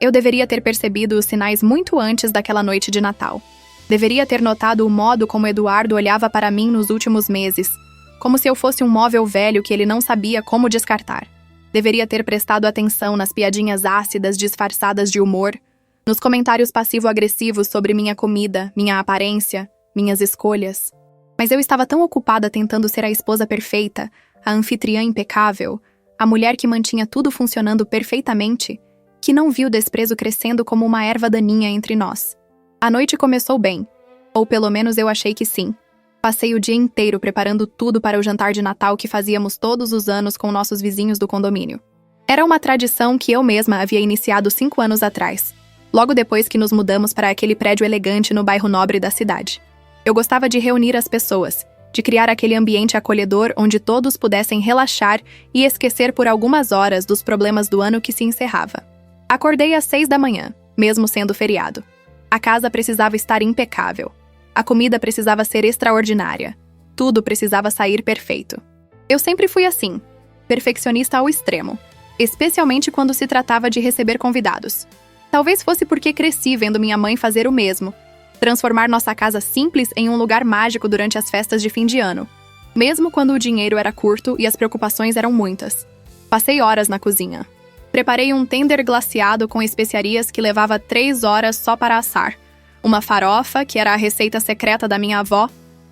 Eu deveria ter percebido os sinais muito antes daquela noite de Natal. Deveria ter notado o modo como Eduardo olhava para mim nos últimos meses, como se eu fosse um móvel velho que ele não sabia como descartar. Deveria ter prestado atenção nas piadinhas ácidas disfarçadas de humor, nos comentários passivo-agressivos sobre minha comida, minha aparência, minhas escolhas. Mas eu estava tão ocupada tentando ser a esposa perfeita, a anfitriã impecável, a mulher que mantinha tudo funcionando perfeitamente, que não vi o desprezo crescendo como uma erva daninha entre nós. A noite começou bem, ou pelo menos eu achei que sim. Passei o dia inteiro preparando tudo para o jantar de Natal que fazíamos todos os anos com nossos vizinhos do condomínio. Era uma tradição que eu mesma havia iniciado 5 anos atrás, logo depois que nos mudamos para aquele prédio elegante no bairro nobre da cidade. Eu gostava de reunir as pessoas, de criar aquele ambiente acolhedor onde todos pudessem relaxar e esquecer por algumas horas dos problemas do ano que se encerrava. Acordei às 6 da manhã, mesmo sendo feriado. A casa precisava estar impecável. A comida precisava ser extraordinária. Tudo precisava sair perfeito. Eu sempre fui assim, perfeccionista ao extremo, especialmente quando se tratava de receber convidados. Talvez fosse porque cresci vendo minha mãe fazer o mesmo, transformar nossa casa simples em um lugar mágico durante as festas de fim de ano, mesmo quando o dinheiro era curto e as preocupações eram muitas. Passei horas na cozinha. Preparei um tender glaciado com especiarias que levava 3 horas só para assar, uma farofa, que era a receita secreta da minha avó,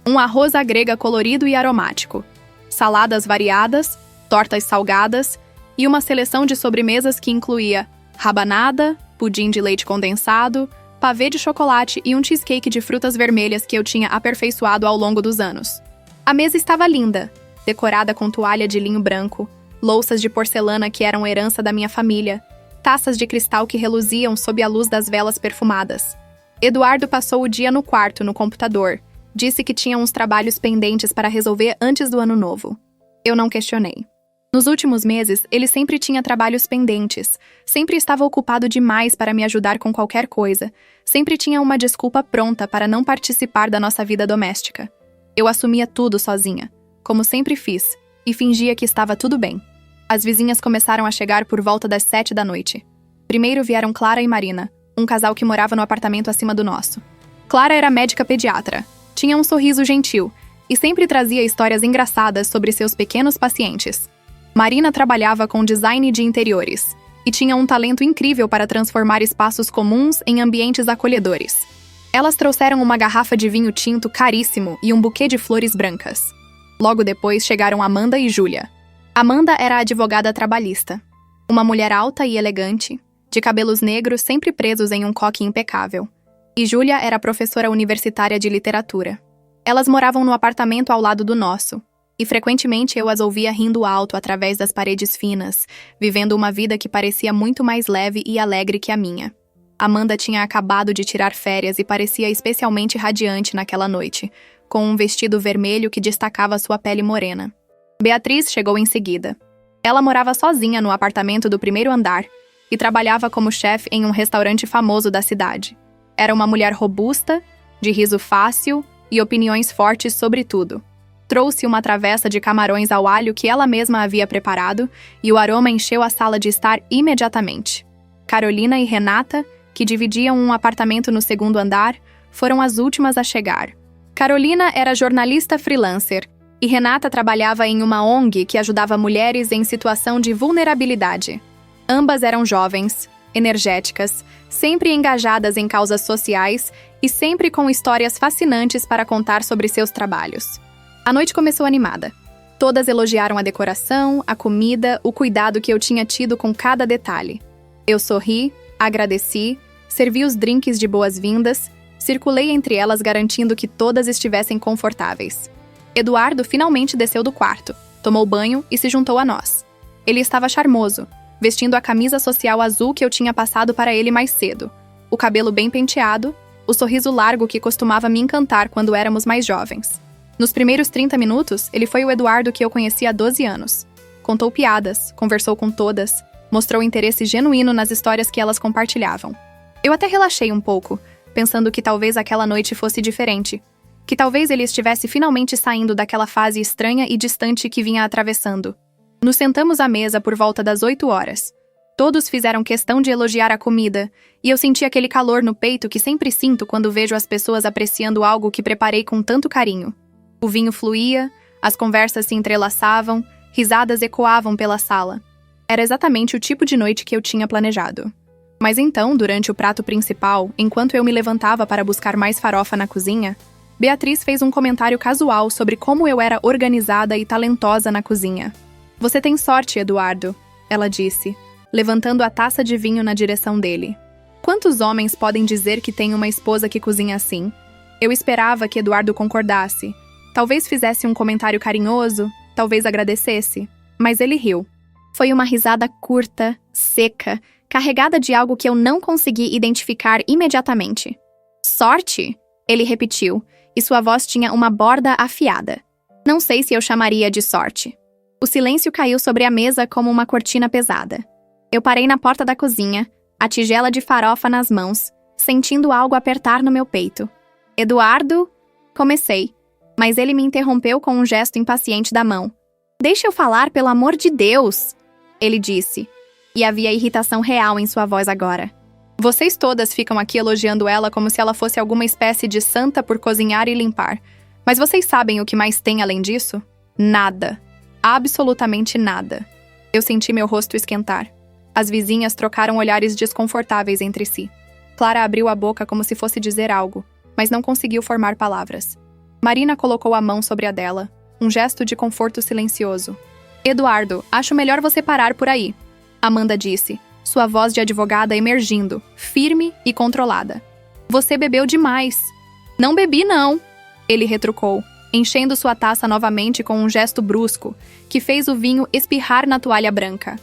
um arroz à grega colorido e aromático, saladas variadas, tortas salgadas e uma seleção de sobremesas que incluía rabanada, pudim de leite condensado, pavê de chocolate e um cheesecake de frutas vermelhas que eu tinha aperfeiçoado ao longo dos anos. A mesa estava linda, decorada com toalha de linho branco, louças de porcelana que eram herança da minha família, taças de cristal que reluziam sob a luz das velas perfumadas. Eduardo passou o dia no quarto, no computador. Disse que tinha uns trabalhos pendentes para resolver antes do ano novo. Eu não questionei. Nos últimos meses, ele sempre tinha trabalhos pendentes, sempre estava ocupado demais para me ajudar com qualquer coisa, sempre tinha uma desculpa pronta para não participar da nossa vida doméstica. Eu assumia tudo sozinha, como sempre fiz, e fingia que estava tudo bem. As vizinhas começaram a chegar por volta das 7 da noite. Primeiro vieram Clara e Marina, um casal que morava no apartamento acima do nosso. Clara era médica pediatra, tinha um sorriso gentil e sempre trazia histórias engraçadas sobre seus pequenos pacientes. Marina trabalhava com design de interiores e tinha um talento incrível para transformar espaços comuns em ambientes acolhedores. Elas trouxeram uma garrafa de vinho tinto caríssimo e um buquê de flores brancas. Logo depois chegaram Amanda e Júlia. Amanda era advogada trabalhista. Uma mulher alta e elegante, de cabelos negros sempre presos em um coque impecável. E Júlia era professora universitária de literatura. Elas moravam no apartamento ao lado do nosso, e frequentemente eu as ouvia rindo alto através das paredes finas, vivendo uma vida que parecia muito mais leve e alegre que a minha. Amanda tinha acabado de tirar férias e parecia especialmente radiante naquela noite, com um vestido vermelho que destacava sua pele morena. Beatriz chegou em seguida. Ela morava sozinha no apartamento do primeiro andar e trabalhava como chefe em um restaurante famoso da cidade. Era uma mulher robusta, de riso fácil e opiniões fortes sobre tudo. Trouxe uma travessa de camarões ao alho que ela mesma havia preparado e o aroma encheu a sala de estar imediatamente. Carolina e Renata, que dividiam um apartamento no segundo andar, foram as últimas a chegar. Carolina era jornalista freelancer e Renata trabalhava em uma ONG que ajudava mulheres em situação de vulnerabilidade. Ambas eram jovens, energéticas, sempre engajadas em causas sociais e sempre com histórias fascinantes para contar sobre seus trabalhos. A noite começou animada. Todas elogiaram a decoração, a comida, o cuidado que eu tinha tido com cada detalhe. Eu sorri, agradeci, servi os drinks de boas-vindas, circulei entre elas garantindo que todas estivessem confortáveis. Eduardo finalmente desceu do quarto, tomou banho e se juntou a nós. Ele estava charmoso, vestindo a camisa social azul que eu tinha passado para ele mais cedo, o cabelo bem penteado, o sorriso largo que costumava me encantar quando éramos mais jovens. Nos primeiros 30 minutos, ele foi o Eduardo que eu conhecia há 12 anos. Contou piadas, conversou com todas, mostrou interesse genuíno nas histórias que elas compartilhavam. Eu até relaxei um pouco, pensando que talvez aquela noite fosse diferente, que talvez ele estivesse finalmente saindo daquela fase estranha e distante que vinha atravessando. Nos sentamos à mesa por volta das 8 horas. Todos fizeram questão de elogiar a comida, e eu senti aquele calor no peito que sempre sinto quando vejo as pessoas apreciando algo que preparei com tanto carinho. O vinho fluía, as conversas se entrelaçavam, risadas ecoavam pela sala. Era exatamente o tipo de noite que eu tinha planejado. Mas então, durante o prato principal, enquanto eu me levantava para buscar mais farofa na cozinha, Beatriz fez um comentário casual sobre como eu era organizada e talentosa na cozinha. "Você tem sorte, Eduardo", ela disse, levantando a taça de vinho na direção dele. Quantos homens podem dizer que têm uma esposa que cozinha assim? Eu esperava que Eduardo concordasse. Talvez fizesse um comentário carinhoso, talvez agradecesse. Mas ele riu. Foi uma risada curta, seca, carregada de algo que eu não consegui identificar imediatamente. "Sorte?", ele repetiu, e sua voz tinha uma borda afiada. Não sei se eu chamaria de sorte. O silêncio caiu sobre a mesa como uma cortina pesada. Eu parei na porta da cozinha, a tigela de farofa nas mãos, sentindo algo apertar no meu peito. "Eduardo?", comecei, mas ele me interrompeu com um gesto impaciente da mão. "Deixa eu falar, pelo amor de Deus!", ele disse, e havia irritação real em sua voz agora. "Vocês todas ficam aqui elogiando ela como se ela fosse alguma espécie de santa por cozinhar e limpar. Mas vocês sabem o que mais tem além disso? Nada. Absolutamente nada." Eu senti meu rosto esquentar. As vizinhas trocaram olhares desconfortáveis entre si. Clara abriu a boca como se fosse dizer algo, mas não conseguiu formar palavras. Marina colocou a mão sobre a dela, um gesto de conforto silencioso. "Eduardo, acho melhor você parar por aí", Amanda disse, sua voz de advogada emergindo, firme e controlada. "Você bebeu demais." "Não bebi, não", ele retrucou, enchendo sua taça novamente com um gesto brusco, que fez o vinho espirrar na toalha branca.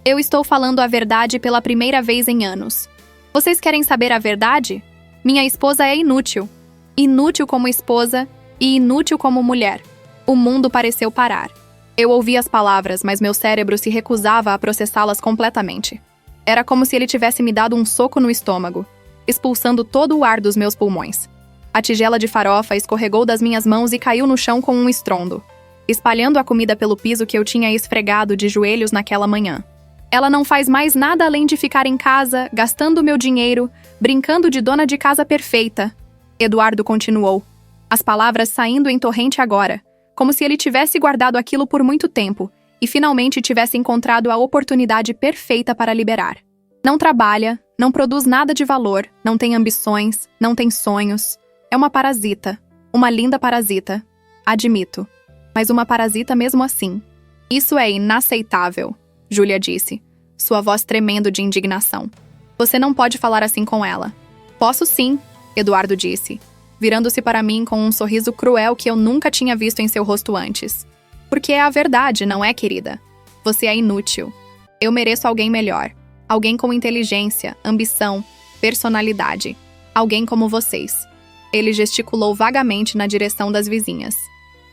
"Eu estou falando a verdade pela primeira vez em anos. Vocês querem saber a verdade? Minha esposa é inútil. Inútil como esposa e inútil como mulher." O mundo pareceu parar. Eu ouvi as palavras, mas meu cérebro se recusava a processá-las completamente. Era como se ele tivesse me dado um soco no estômago, expulsando todo o ar dos meus pulmões. A tigela de farofa escorregou das minhas mãos e caiu no chão com um estrondo, espalhando a comida pelo piso que eu tinha esfregado de joelhos naquela manhã. "Ela não faz mais nada além de ficar em casa, gastando meu dinheiro, brincando de dona de casa perfeita", Eduardo continuou, as palavras saindo em torrente agora, como se ele tivesse guardado aquilo por muito tempo e finalmente tivesse encontrado a oportunidade perfeita para liberar. "Não trabalha, não produz nada de valor, não tem ambições, não tem sonhos. É uma parasita, uma linda parasita, admito, mas uma parasita mesmo assim." "Isso é inaceitável", Júlia disse, sua voz tremendo de indignação. "Você não pode falar assim com ela." "Posso sim", Eduardo disse, virando-se para mim com um sorriso cruel que eu nunca tinha visto em seu rosto antes. "Porque é a verdade, não é, querida? Você é inútil. Eu mereço alguém melhor. Alguém com inteligência, ambição, personalidade. Alguém como vocês." Ele gesticulou vagamente na direção das vizinhas.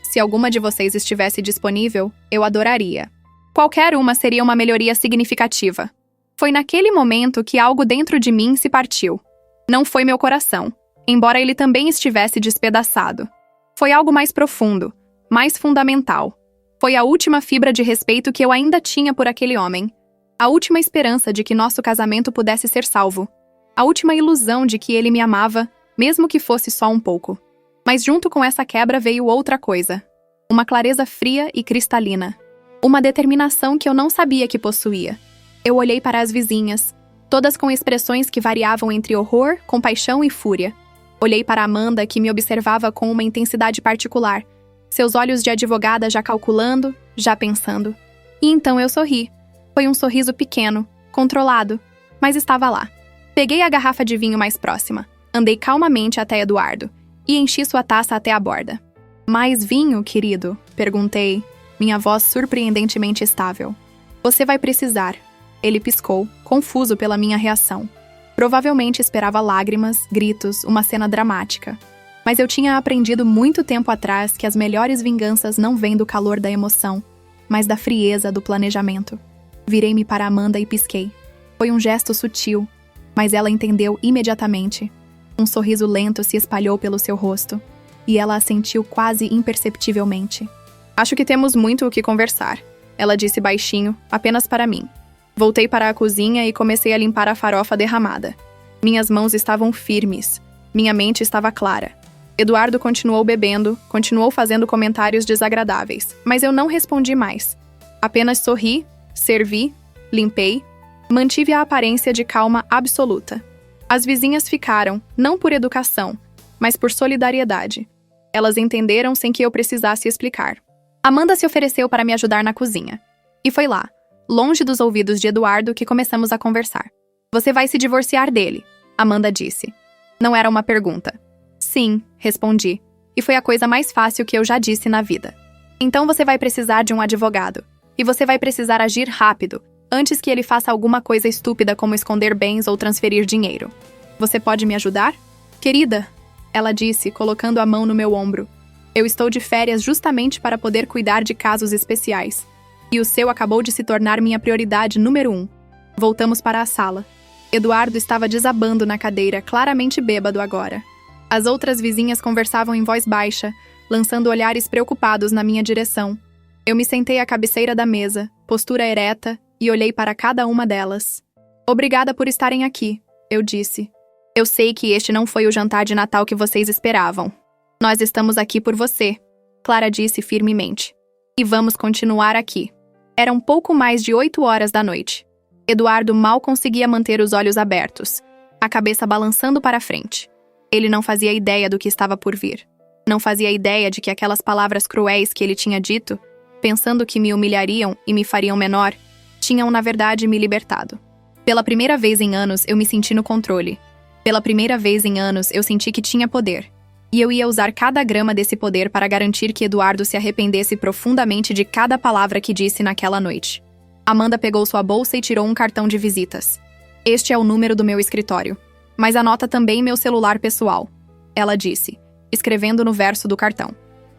"Se alguma de vocês estivesse disponível, eu adoraria. Qualquer uma seria uma melhoria significativa." Foi naquele momento que algo dentro de mim se partiu. Não foi meu coração, embora ele também estivesse despedaçado. Foi algo mais profundo, mais fundamental. Foi a última fibra de respeito que eu ainda tinha por aquele homem. A última esperança de que nosso casamento pudesse ser salvo. A última ilusão de que ele me amava, mesmo que fosse só um pouco. Mas junto com essa quebra veio outra coisa. Uma clareza fria e cristalina. Uma determinação que eu não sabia que possuía. Eu olhei para as vizinhas, todas com expressões que variavam entre horror, compaixão e fúria. Olhei para Amanda, que me observava com uma intensidade particular, seus olhos de advogada já calculando, já pensando. E então eu sorri. Foi um sorriso pequeno, controlado, mas estava lá. Peguei a garrafa de vinho mais próxima, andei calmamente até Eduardo e enchi sua taça até a borda. "Mais vinho, querido?", perguntei, minha voz surpreendentemente estável. "Você vai precisar." Ele piscou, confuso pela minha reação. Provavelmente esperava lágrimas, gritos, uma cena dramática. Mas eu tinha aprendido muito tempo atrás que as melhores vinganças não vêm do calor da emoção, mas da frieza do planejamento. Virei-me para Amanda e pisquei. Foi um gesto sutil, mas ela entendeu imediatamente. Um sorriso lento se espalhou pelo seu rosto, e ela assentiu quase imperceptivelmente. "Acho que temos muito o que conversar", ela disse baixinho, apenas para mim. Voltei para a cozinha e comecei a limpar a farofa derramada. Minhas mãos estavam firmes. Minha mente estava clara. Eduardo continuou bebendo, continuou fazendo comentários desagradáveis, mas eu não respondi mais. Apenas sorri, servi, limpei, mantive a aparência de calma absoluta. As vizinhas ficaram, não por educação, mas por solidariedade. Elas entenderam sem que eu precisasse explicar. Amanda se ofereceu para me ajudar na cozinha. E foi lá, longe dos ouvidos de Eduardo, que começamos a conversar. Você vai se divorciar dele, Amanda disse. Não era uma pergunta. Sim, respondi. E foi a coisa mais fácil que eu já disse na vida. Então você vai precisar de um advogado. E você vai precisar agir rápido, antes que ele faça alguma coisa estúpida como esconder bens ou transferir dinheiro. Você pode me ajudar? Querida, ela disse, colocando a mão no meu ombro. Eu estou de férias justamente para poder cuidar de casos especiais. E o seu acabou de se tornar minha prioridade número 1. Voltamos para a sala. Eduardo estava desabando na cadeira, claramente bêbado agora. As outras vizinhas conversavam em voz baixa, lançando olhares preocupados na minha direção. Eu me sentei à cabeceira da mesa, postura ereta, e olhei para cada uma delas. Obrigada por estarem aqui, eu disse. Eu sei que este não foi o jantar de Natal que vocês esperavam. Nós estamos aqui por você, Clara disse firmemente. E vamos continuar aqui. Eram pouco mais de 8 horas da noite. Eduardo mal conseguia manter os olhos abertos, a cabeça balançando para frente. Ele não fazia ideia do que estava por vir. Não fazia ideia de que aquelas palavras cruéis que ele tinha dito, pensando que me humilhariam e me fariam menor, tinham, na verdade, me libertado. Pela primeira vez em anos, eu me senti no controle. Pela primeira vez em anos, eu senti que tinha poder. E eu ia usar cada grama desse poder para garantir que Eduardo se arrependesse profundamente de cada palavra que disse naquela noite. Amanda pegou sua bolsa e tirou um cartão de visitas. Este é o número do meu escritório. Mas anota também meu celular pessoal, ela disse, escrevendo no verso do cartão.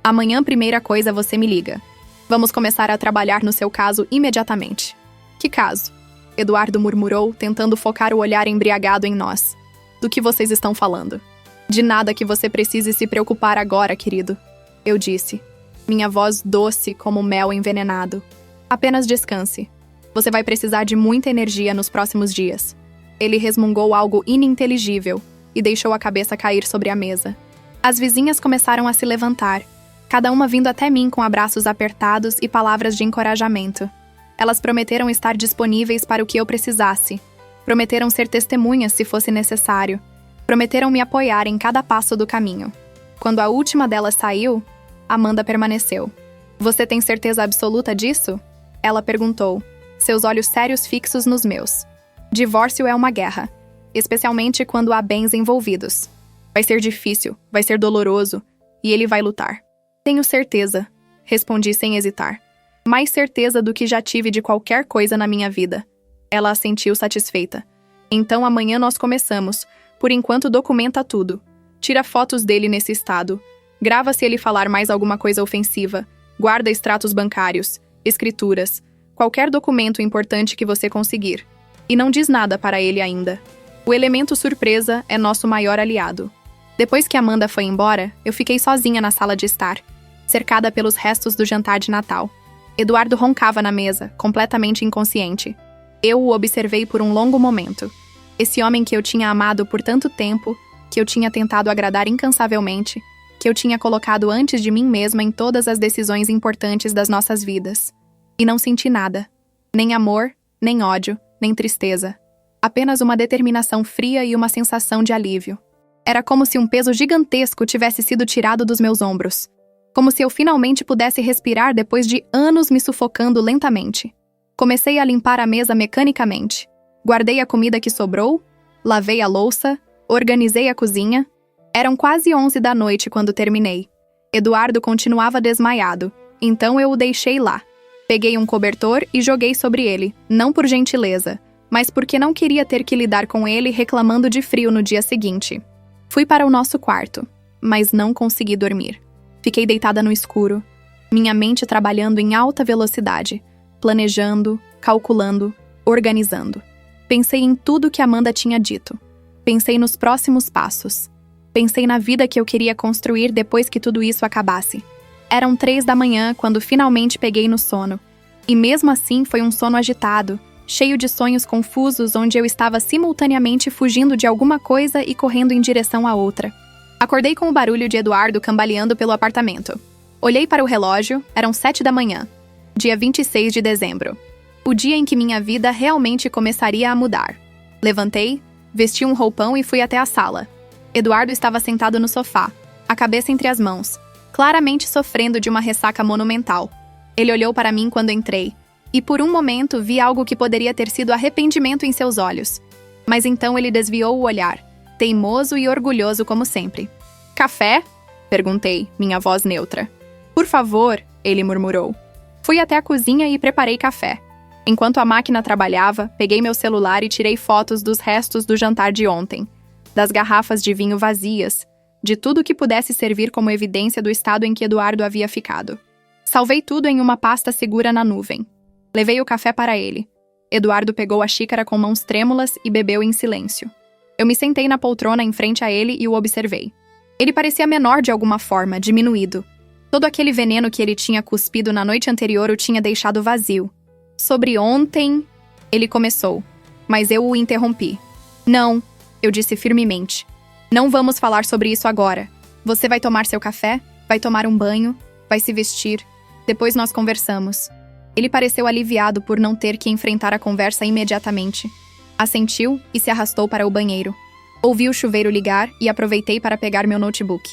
Amanhã, primeira coisa, você me liga. Vamos começar a trabalhar no seu caso imediatamente. Que caso? Eduardo murmurou, tentando focar o olhar embriagado em nós. Do que vocês estão falando? De nada que você precise se preocupar agora, querido. Eu disse, minha voz doce como mel envenenado. Apenas descanse. Você vai precisar de muita energia nos próximos dias. Ele resmungou algo ininteligível e deixou a cabeça cair sobre a mesa. As vizinhas começaram a se levantar, cada uma vindo até mim com abraços apertados e palavras de encorajamento. Elas prometeram estar disponíveis para o que eu precisasse. Prometeram ser testemunhas se fosse necessário. Prometeram me apoiar em cada passo do caminho. Quando a última delas saiu, Amanda permaneceu. Você tem certeza absoluta disso? Ela perguntou, seus olhos sérios fixos nos meus. Divórcio é uma guerra, especialmente quando há bens envolvidos. Vai ser difícil, vai ser doloroso, e ele vai lutar. Tenho certeza, respondi sem hesitar. Mais certeza do que já tive de qualquer coisa na minha vida. Ela assentiu satisfeita. Então amanhã nós começamos. Por enquanto documenta tudo. Tira fotos dele nesse estado. Grava se ele falar mais alguma coisa ofensiva. Guarda extratos bancários, escrituras, qualquer documento importante que você conseguir. E não diz nada para ele ainda. O elemento surpresa é nosso maior aliado. Depois que Amanda foi embora, eu fiquei sozinha na sala de estar, cercada pelos restos do jantar de Natal. Eduardo roncava na mesa, completamente inconsciente. Eu o observei por um longo momento. Esse homem que eu tinha amado por tanto tempo, que eu tinha tentado agradar incansavelmente, que eu tinha colocado antes de mim mesma em todas as decisões importantes das nossas vidas. E não senti nada. Nem amor, nem ódio, nem tristeza. Apenas uma determinação fria e uma sensação de alívio. Era como se um peso gigantesco tivesse sido tirado dos meus ombros. Como se eu finalmente pudesse respirar depois de anos me sufocando lentamente. Comecei a limpar a mesa mecanicamente. Guardei a comida que sobrou, lavei a louça, organizei a cozinha. Eram quase 11 da noite quando terminei. Eduardo continuava desmaiado, então eu o deixei lá. Peguei um cobertor e joguei sobre ele, não por gentileza, mas porque não queria ter que lidar com ele reclamando de frio no dia seguinte. Fui para o nosso quarto, mas não consegui dormir. Fiquei deitada no escuro, minha mente trabalhando em alta velocidade, planejando, calculando, organizando. Pensei em tudo que Amanda tinha dito. Pensei nos próximos passos. Pensei na vida que eu queria construir depois que tudo isso acabasse. Eram 3 da manhã quando finalmente peguei no sono. E mesmo assim foi um sono agitado, cheio de sonhos confusos onde eu estava simultaneamente fugindo de alguma coisa e correndo em direção a outra. Acordei com o barulho de Eduardo cambaleando pelo apartamento. Olhei para o relógio, eram 7 da manhã, dia 26 de dezembro. O dia em que minha vida realmente começaria a mudar. Levantei, vesti um roupão e fui até a sala. Eduardo estava sentado no sofá, a cabeça entre as mãos, claramente sofrendo de uma ressaca monumental. Ele olhou para mim quando entrei, e por um momento vi algo que poderia ter sido arrependimento em seus olhos. Mas então ele desviou o olhar, teimoso e orgulhoso como sempre. "Café?" perguntei, minha voz neutra. "Por favor", ele murmurou. Fui até a cozinha e preparei café. Enquanto a máquina trabalhava, peguei meu celular e tirei fotos dos restos do jantar de ontem, das garrafas de vinho vazias, de tudo que pudesse servir como evidência do estado em que Eduardo havia ficado. Salvei tudo em uma pasta segura na nuvem. Levei o café para ele. Eduardo pegou a xícara com mãos trêmulas e bebeu em silêncio. Eu me sentei na poltrona em frente a ele e o observei. Ele parecia menor de alguma forma, diminuído. Todo aquele veneno que ele tinha cuspido na noite anterior o tinha deixado vazio. "Sobre ontem..." ele começou, mas eu o interrompi. "Não", eu disse firmemente. "Não vamos falar sobre isso agora. Você vai tomar seu café, vai tomar um banho, vai se vestir. Depois nós conversamos." Ele pareceu aliviado por não ter que enfrentar a conversa imediatamente. Assentiu e se arrastou para o banheiro. Ouvi o chuveiro ligar e aproveitei para pegar meu notebook.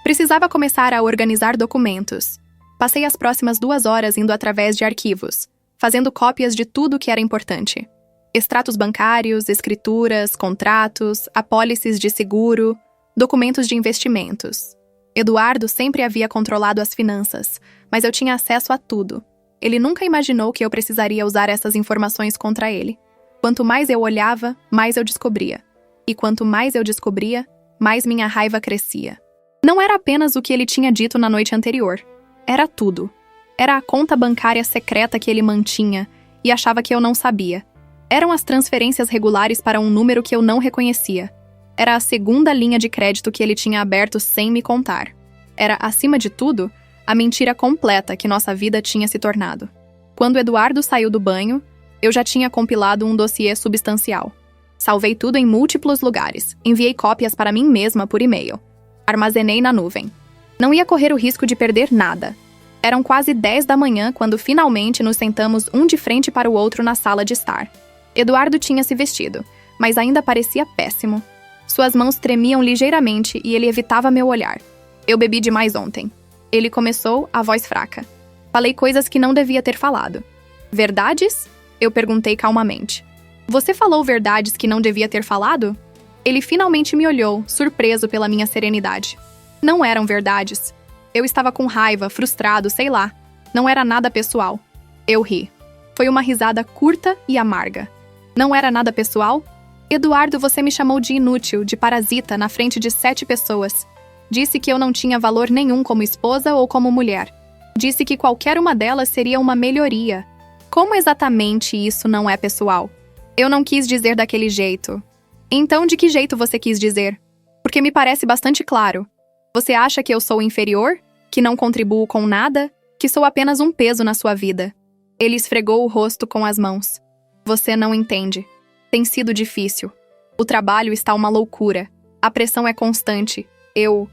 Precisava começar a organizar documentos. Passei as próximas 2 horas indo através de arquivos, fazendo cópias de tudo que era importante. Extratos bancários, escrituras, contratos, apólices de seguro, documentos de investimentos. Eduardo sempre havia controlado as finanças, mas eu tinha acesso a tudo. Ele nunca imaginou que eu precisaria usar essas informações contra ele. Quanto mais eu olhava, mais eu descobria. E quanto mais eu descobria, mais minha raiva crescia. Não era apenas o que ele tinha dito na noite anterior. Era tudo. Era a conta bancária secreta que ele mantinha e achava que eu não sabia. Eram as transferências regulares para um número que eu não reconhecia. Era a segunda linha de crédito que ele tinha aberto sem me contar. Era, acima de tudo, a mentira completa que nossa vida tinha se tornado. Quando Eduardo saiu do banho, eu já tinha compilado um dossiê substancial. Salvei tudo em múltiplos lugares. Enviei cópias para mim mesma por e-mail. Armazenei na nuvem. Não ia correr o risco de perder nada. Eram quase 10 da manhã quando finalmente nos sentamos um de frente para o outro na sala de estar. Eduardo tinha se vestido, mas ainda parecia péssimo. Suas mãos tremiam ligeiramente e ele evitava meu olhar. "Eu bebi demais ontem." Ele começou, a voz fraca. "Falei coisas que não devia ter falado." "Verdades?" eu perguntei calmamente. "Você falou verdades que não devia ter falado?" Ele finalmente me olhou, surpreso pela minha serenidade. Não eram verdades. Eu estava com raiva, frustrado, sei lá. Não era nada pessoal. Eu ri. Foi uma risada curta e amarga. "Não era nada pessoal?" "Eduardo, você me chamou de inútil, de parasita, na frente de 7 pessoas. Disse que eu não tinha valor nenhum como esposa ou como mulher. Disse que qualquer uma delas seria uma melhoria. Como exatamente isso não é pessoal?" "Eu não quis dizer daquele jeito." "Então, de que jeito você quis dizer? Porque me parece bastante claro. Você acha que eu sou inferior? Que não contribuo com nada? Que sou apenas um peso na sua vida?" Ele esfregou o rosto com as mãos. "Você não entende. Tem sido difícil. O trabalho está uma loucura. A pressão é constante. Eu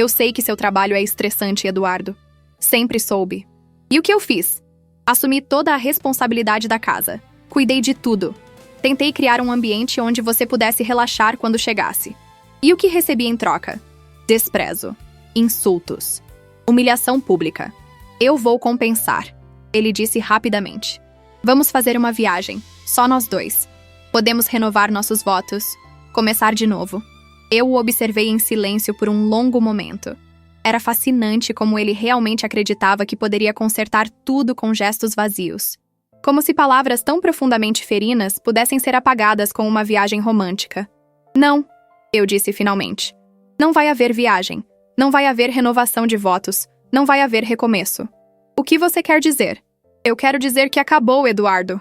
sei que seu trabalho é estressante, Eduardo. Sempre soube. E o que eu fiz? Assumi toda a responsabilidade da casa. Cuidei de tudo. Tentei criar um ambiente onde você pudesse relaxar quando chegasse. E o que recebi em troca? Desprezo. Insultos. Humilhação pública. Eu vou compensar." Ele disse rapidamente. "Vamos fazer uma viagem. Só nós dois. Podemos renovar nossos votos. Começar de novo." Eu o observei em silêncio por um longo momento. Era fascinante como ele realmente acreditava que poderia consertar tudo com gestos vazios. Como se palavras tão profundamente ferinas pudessem ser apagadas com uma viagem romântica. "Não", eu disse finalmente. "Não vai haver viagem. Não vai haver renovação de votos. Não vai haver recomeço." "O que você quer dizer?" "Eu quero dizer que acabou, Eduardo.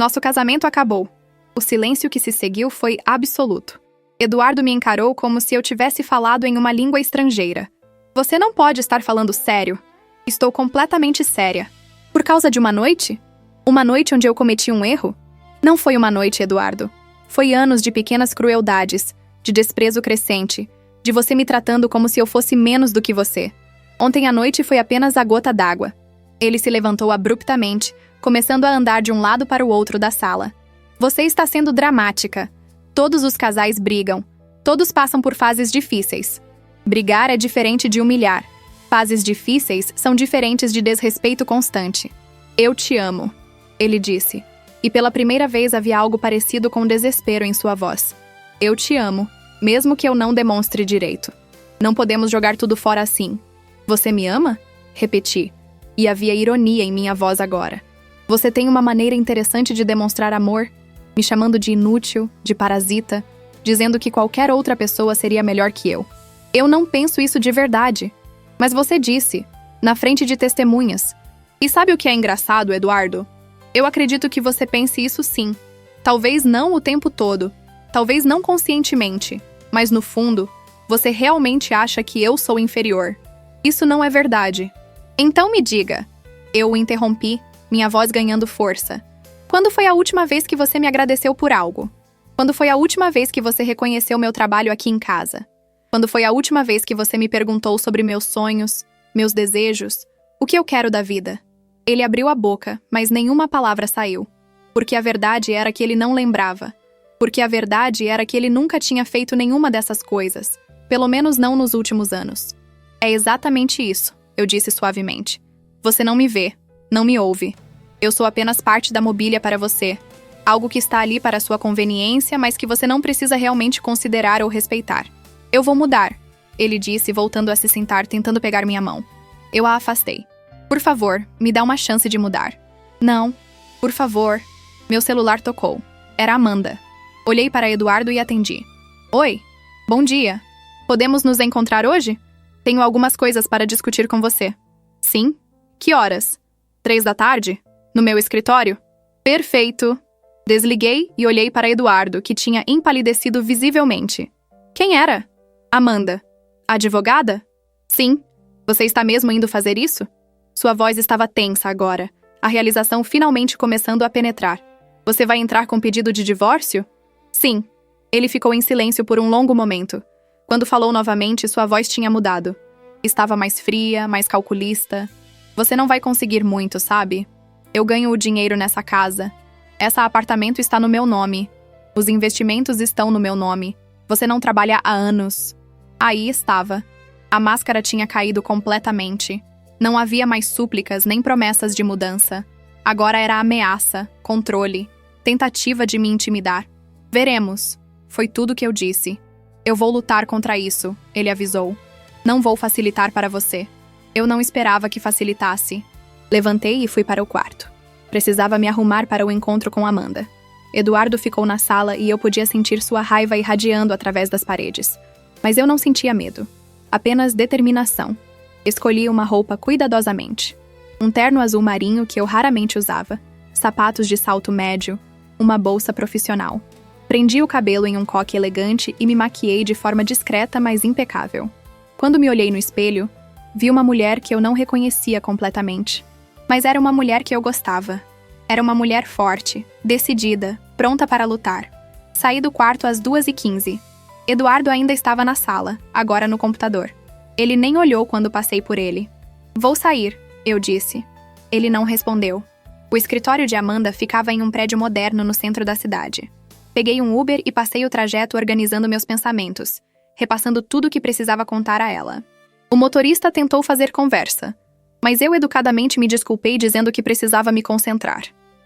Nosso casamento acabou." O silêncio que se seguiu foi absoluto. Eduardo me encarou como se eu tivesse falado em uma língua estrangeira. "Você não pode estar falando sério." "Estou completamente séria." "Por causa de uma noite? Uma noite onde eu cometi um erro?" Não foi uma noite, Eduardo. Foi anos de pequenas crueldades, de desprezo crescente, de você me tratando como se eu fosse menos do que você. Ontem à noite foi apenas a gota d'água. Ele se levantou abruptamente, começando a andar de um lado para o outro da sala. Você está sendo dramática. Todos os casais brigam. Todos passam por fases difíceis. Brigar é diferente de humilhar. Fases difíceis são diferentes de desrespeito constante. Eu te amo, ele disse. E pela primeira vez havia algo parecido com desespero em sua voz. Eu te amo, mesmo que eu não demonstre direito. Não podemos jogar tudo fora assim. Você me ama? Repeti. E havia ironia em minha voz agora. Você tem uma maneira interessante de demonstrar amor, me chamando de inútil, de parasita, dizendo que qualquer outra pessoa seria melhor que eu. Eu não penso isso de verdade. Mas você disse, na frente de testemunhas. E sabe o que é engraçado, Eduardo? Eu acredito que você pense isso sim. Talvez não o tempo todo, talvez não conscientemente, mas no fundo, você realmente acha que eu sou inferior. Isso não é verdade. Então me diga. Eu o interrompi, minha voz ganhando força. Quando foi a última vez que você me agradeceu por algo? Quando foi a última vez que você reconheceu meu trabalho aqui em casa? Quando foi a última vez que você me perguntou sobre meus sonhos, meus desejos, o que eu quero da vida? Ele abriu a boca, mas nenhuma palavra saiu. Porque a verdade era que ele não lembrava. Porque a verdade era que ele nunca tinha feito nenhuma dessas coisas. Pelo menos não nos últimos anos. É exatamente isso, eu disse suavemente. Você não me vê, não me ouve. Eu sou apenas parte da mobília para você. Algo que está ali para sua conveniência, mas que você não precisa realmente considerar ou respeitar. Eu vou mudar, ele disse, voltando a se sentar, tentando pegar minha mão. Eu a afastei. Por favor, me dá uma chance de mudar. Não, por favor. Meu celular tocou. Era Amanda. Olhei para Eduardo e atendi. Oi, bom dia. Podemos nos encontrar hoje? Tenho algumas coisas para discutir com você. Sim? Que horas? 3 da tarde? No meu escritório? Perfeito. Desliguei e olhei para Eduardo, que tinha empalidecido visivelmente. Quem era? Amanda. A advogada? Sim. Você está mesmo indo fazer isso? Sua voz estava tensa agora, a realização finalmente começando a penetrar. Você vai entrar com pedido de divórcio? Sim. Ele ficou em silêncio por um longo momento. Quando falou novamente, sua voz tinha mudado. Estava mais fria, mais calculista. Você não vai conseguir muito, sabe? Eu ganho o dinheiro nessa casa. Esse apartamento está no meu nome. Os investimentos estão no meu nome. Você não trabalha há anos. Aí estava. A máscara tinha caído completamente. Não havia mais súplicas nem promessas de mudança. Agora era ameaça, controle, tentativa de me intimidar. Veremos. Foi tudo que eu disse. Eu vou lutar contra isso, ele avisou. Não vou facilitar para você. Eu não esperava que facilitasse. Levantei e fui para o quarto. Precisava me arrumar para o encontro com Amanda. Eduardo ficou na sala e eu podia sentir sua raiva irradiando através das paredes. Mas eu não sentia medo. Apenas determinação. Escolhi uma roupa cuidadosamente. Um terno azul marinho que eu raramente usava, sapatos de salto médio, uma bolsa profissional. Prendi o cabelo em um coque elegante e me maquiei de forma discreta, mas impecável. Quando me olhei no espelho, vi uma mulher que eu não reconhecia completamente. Mas era uma mulher que eu gostava. Era uma mulher forte, decidida, pronta para lutar. Saí do quarto às 2h15. Eduardo ainda estava na sala, agora no computador. Ele nem olhou quando passei por ele. Vou sair, eu disse. Ele não respondeu. O escritório de Amanda ficava em um prédio moderno no centro da cidade. Peguei um Uber e passei o trajeto organizando meus pensamentos, repassando tudo o que precisava contar a ela. O motorista tentou fazer conversa, mas eu educadamente me desculpei dizendo que precisava me concentrar.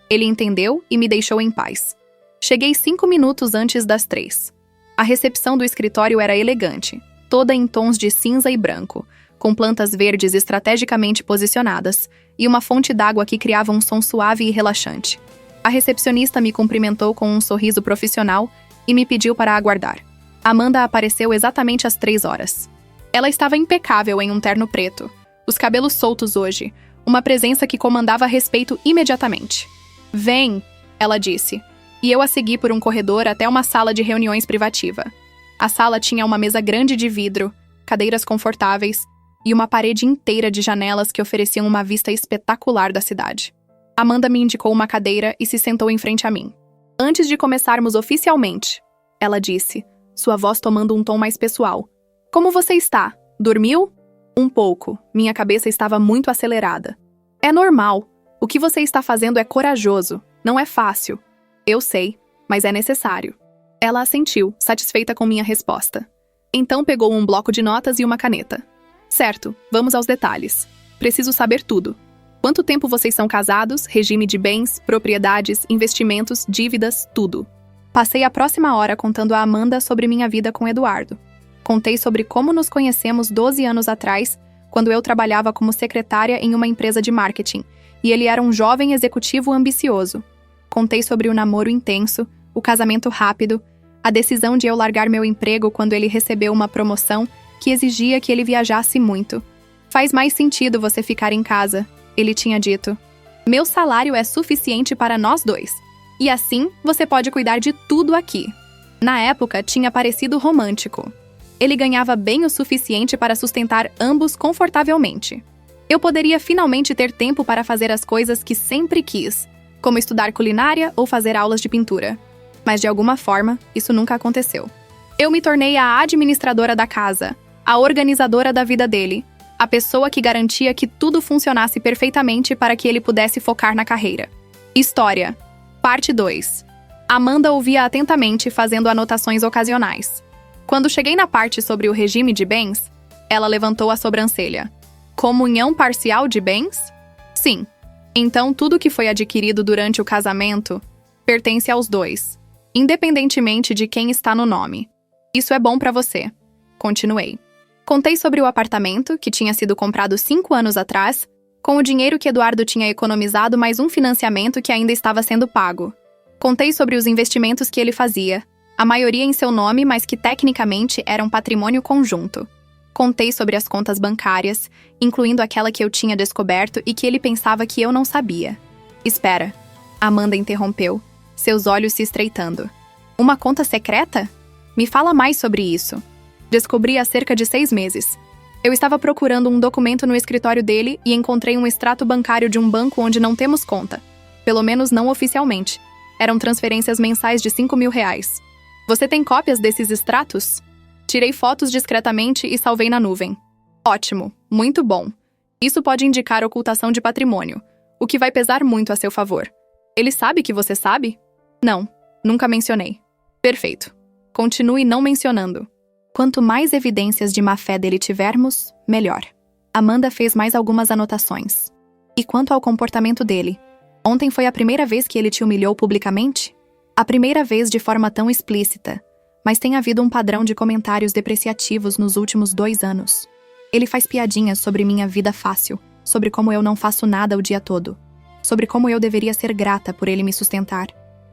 Ele entendeu e me deixou em paz. Cheguei 5 minutos antes das 3. A recepção do escritório era elegante, toda em tons de cinza e branco, com plantas verdes estrategicamente posicionadas e uma fonte d'água que criava um som suave e relaxante. A recepcionista me cumprimentou com um sorriso profissional e me pediu para aguardar. Amanda apareceu exatamente às 3 horas. Ela estava impecável em um terno preto, os cabelos soltos hoje, uma presença que comandava respeito imediatamente. Vem, ela disse, e eu a segui por um corredor até uma sala de reuniões privativa. A sala tinha uma mesa grande de vidro, cadeiras confortáveis e uma parede inteira de janelas que ofereciam uma vista espetacular da cidade. Amanda me indicou uma cadeira e se sentou em frente a mim. Antes de começarmos oficialmente, ela disse, sua voz tomando um tom mais pessoal. Como você está? Dormiu? Um pouco. Minha cabeça estava muito acelerada. É normal. O que você está fazendo é corajoso. Não é fácil. Eu sei, mas é necessário. Ela assentiu, satisfeita com minha resposta. Então pegou um bloco de notas e uma caneta. Certo, vamos aos detalhes. Preciso saber tudo. Quanto tempo vocês são casados, regime de bens, propriedades, investimentos, dívidas, tudo. Passei a próxima hora contando a Amanda sobre minha vida com Eduardo. Contei sobre como nos conhecemos 12 anos atrás, quando eu trabalhava como secretária em uma empresa de marketing, e ele era um jovem executivo ambicioso. Contei sobre o namoro intenso, o casamento rápido, a decisão de eu largar meu emprego quando ele recebeu uma promoção que exigia que ele viajasse muito. Faz mais sentido você ficar em casa, ele tinha dito. Meu salário é suficiente para nós dois. E assim, você pode cuidar de tudo aqui. Na época, tinha parecido romântico. Ele ganhava bem o suficiente para sustentar ambos confortavelmente. Eu poderia finalmente ter tempo para fazer as coisas que sempre quis, como estudar culinária ou fazer aulas de pintura. Mas de alguma forma, isso nunca aconteceu. Eu me tornei a administradora da casa, a organizadora da vida dele, a pessoa que garantia que tudo funcionasse perfeitamente para que ele pudesse focar na carreira. História. Parte 2. Amanda ouvia atentamente, fazendo anotações ocasionais. Quando cheguei na parte sobre o regime de bens, ela levantou a sobrancelha. Comunhão parcial de bens? Sim. Então, tudo que foi adquirido durante o casamento pertence aos dois, independentemente de quem está no nome. Isso é bom para você. Continuei. Contei sobre o apartamento, que tinha sido comprado 5 anos atrás, com o dinheiro que Eduardo tinha economizado mais um financiamento que ainda estava sendo pago. Contei sobre os investimentos que ele fazia, a maioria em seu nome, mas que tecnicamente eram patrimônio conjunto. Contei sobre as contas bancárias, incluindo aquela que eu tinha descoberto e que ele pensava que eu não sabia. Espera, Amanda interrompeu, seus olhos se estreitando. Uma conta secreta? Me fala mais sobre isso. Descobri há cerca de 6 meses. Eu estava procurando um documento no escritório dele e encontrei um extrato bancário de um banco onde não temos conta. Pelo menos não oficialmente. Eram transferências mensais de R$ 5.000. Você tem cópias desses extratos? Tirei fotos discretamente e salvei na nuvem. Ótimo, muito bom. Isso pode indicar ocultação de patrimônio, o que vai pesar muito a seu favor. Ele sabe que você sabe? Não, nunca mencionei. Perfeito. Continue não mencionando. Quanto mais evidências de má-fé dele tivermos, melhor. Amanda fez mais algumas anotações. E quanto ao comportamento dele? Ontem foi a primeira vez que ele te humilhou publicamente? A primeira vez de forma tão explícita, mas tem havido um padrão de comentários depreciativos nos últimos 2 anos. Ele faz piadinhas sobre minha vida fácil, sobre como eu não faço nada o dia todo, sobre como eu deveria ser grata por ele me sustentar.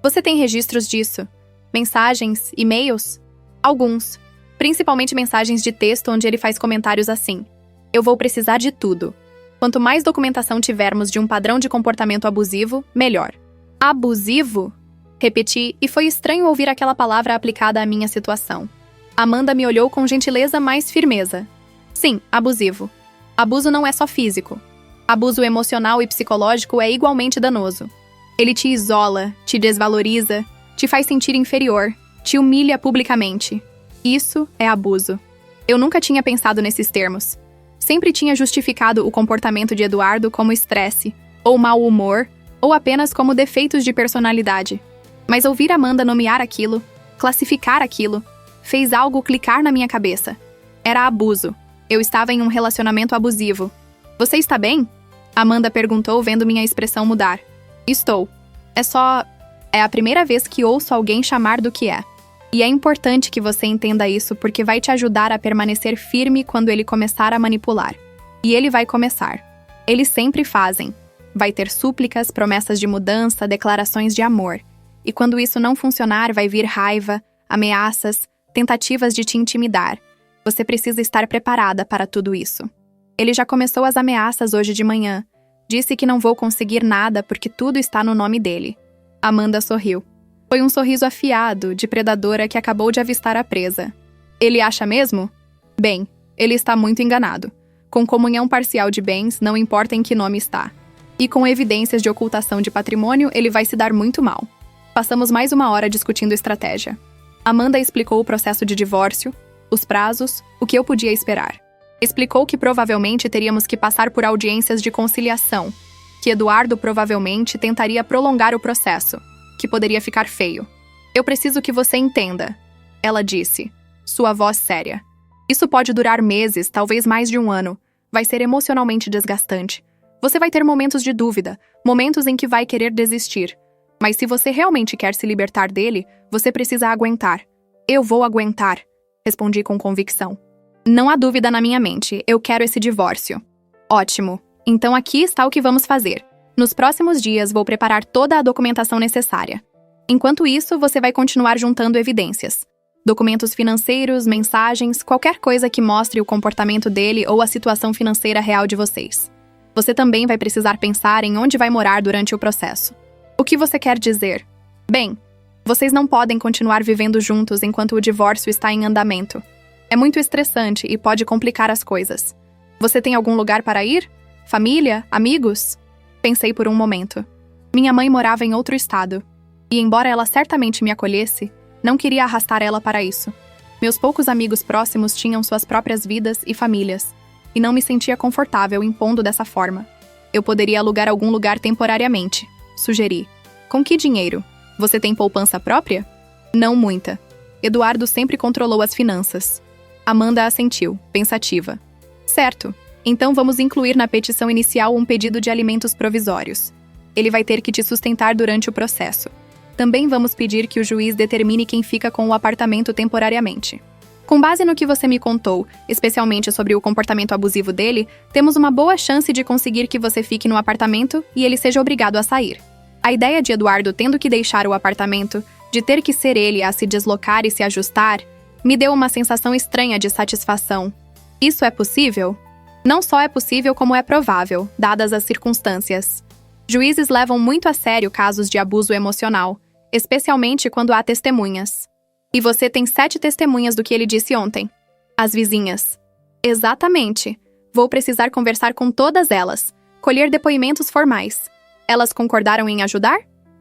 Você tem registros disso? Mensagens, e-mails? Alguns. Principalmente mensagens de texto onde ele faz comentários assim. Eu vou precisar de tudo. Quanto mais documentação tivermos de um padrão de comportamento abusivo, melhor. Abusivo? Repeti, e foi estranho ouvir aquela palavra aplicada à minha situação. Amanda me olhou com gentileza, mais firmeza. Sim, abusivo. Abuso não é só físico. Abuso emocional e psicológico é igualmente danoso. Ele te isola, te desvaloriza, te faz sentir inferior, te humilha publicamente. Isso é abuso. Eu nunca tinha pensado nesses termos. Sempre tinha justificado o comportamento de Eduardo como estresse, ou mau humor, ou apenas como defeitos de personalidade. Mas ouvir Amanda nomear aquilo, classificar aquilo, fez algo clicar na minha cabeça. Era abuso. Eu estava em um relacionamento abusivo. Você está bem? Amanda perguntou, vendo minha expressão mudar. Estou. É a primeira vez que ouço alguém chamar do que é. E é importante que você entenda isso porque vai te ajudar a permanecer firme quando ele começar a manipular. E ele vai começar. Eles sempre fazem. Vai ter súplicas, promessas de mudança, declarações de amor. E quando isso não funcionar, vai vir raiva, ameaças, tentativas de te intimidar. Você precisa estar preparada para tudo isso. Ele já começou as ameaças hoje de manhã. Disse que não vou conseguir nada porque tudo está no nome dele. Amanda sorriu. Foi um sorriso afiado, de predadora que acabou de avistar a presa. Ele acha mesmo? Bem, ele está muito enganado. Com comunhão parcial de bens, não importa em que nome está. E com evidências de ocultação de patrimônio, ele vai se dar muito mal. Passamos mais 1 hora discutindo estratégia. Amanda explicou o processo de divórcio, os prazos, o que eu podia esperar. Explicou que provavelmente teríamos que passar por audiências de conciliação, que Eduardo provavelmente tentaria prolongar o processo, que poderia ficar feio. Eu preciso que você entenda, ela disse, sua voz séria. Isso pode durar meses, talvez mais de 1 ano. Vai ser emocionalmente desgastante. Você vai ter momentos de dúvida, momentos em que vai querer desistir. Mas se você realmente quer se libertar dele, você precisa aguentar. Eu vou aguentar, respondi com convicção. Não há dúvida na minha mente, eu quero esse divórcio. Ótimo. Então aqui está o que vamos fazer. Nos próximos dias vou preparar toda a documentação necessária. Enquanto isso, você vai continuar juntando evidências. Documentos financeiros, mensagens, qualquer coisa que mostre o comportamento dele ou a situação financeira real de vocês. Você também vai precisar pensar em onde vai morar durante o processo. O que você quer dizer? Bem, vocês não podem continuar vivendo juntos enquanto o divórcio está em andamento. É muito estressante e pode complicar as coisas. Você tem algum lugar para ir? Família? Amigos? Pensei por um momento. Minha mãe morava em outro estado. E embora ela certamente me acolhesse, não queria arrastar ela para isso. Meus poucos amigos próximos tinham suas próprias vidas e famílias, e não me sentia confortável impondo dessa forma. Eu poderia alugar algum lugar temporariamente, sugeri. Com que dinheiro? Você tem poupança própria? Não muita. Eduardo sempre controlou as finanças. Amanda assentiu, pensativa. Certo. Então vamos incluir na petição inicial um pedido de alimentos provisórios. Ele vai ter que te sustentar durante o processo. Também vamos pedir que o juiz determine quem fica com o apartamento temporariamente. Com base no que você me contou, especialmente sobre o comportamento abusivo dele, temos uma boa chance de conseguir que você fique no apartamento e ele seja obrigado a sair. A ideia de Eduardo tendo que deixar o apartamento, de ter que ser ele a se deslocar e se ajustar, me deu uma sensação estranha de satisfação. Isso é possível? Não só é possível, como é provável, dadas as circunstâncias. Juízes levam muito a sério casos de abuso emocional, especialmente quando há testemunhas. E você tem 7 testemunhas do que ele disse ontem. As vizinhas. Exatamente. Vou precisar conversar com todas elas, colher depoimentos formais. Elas concordaram em ajudar?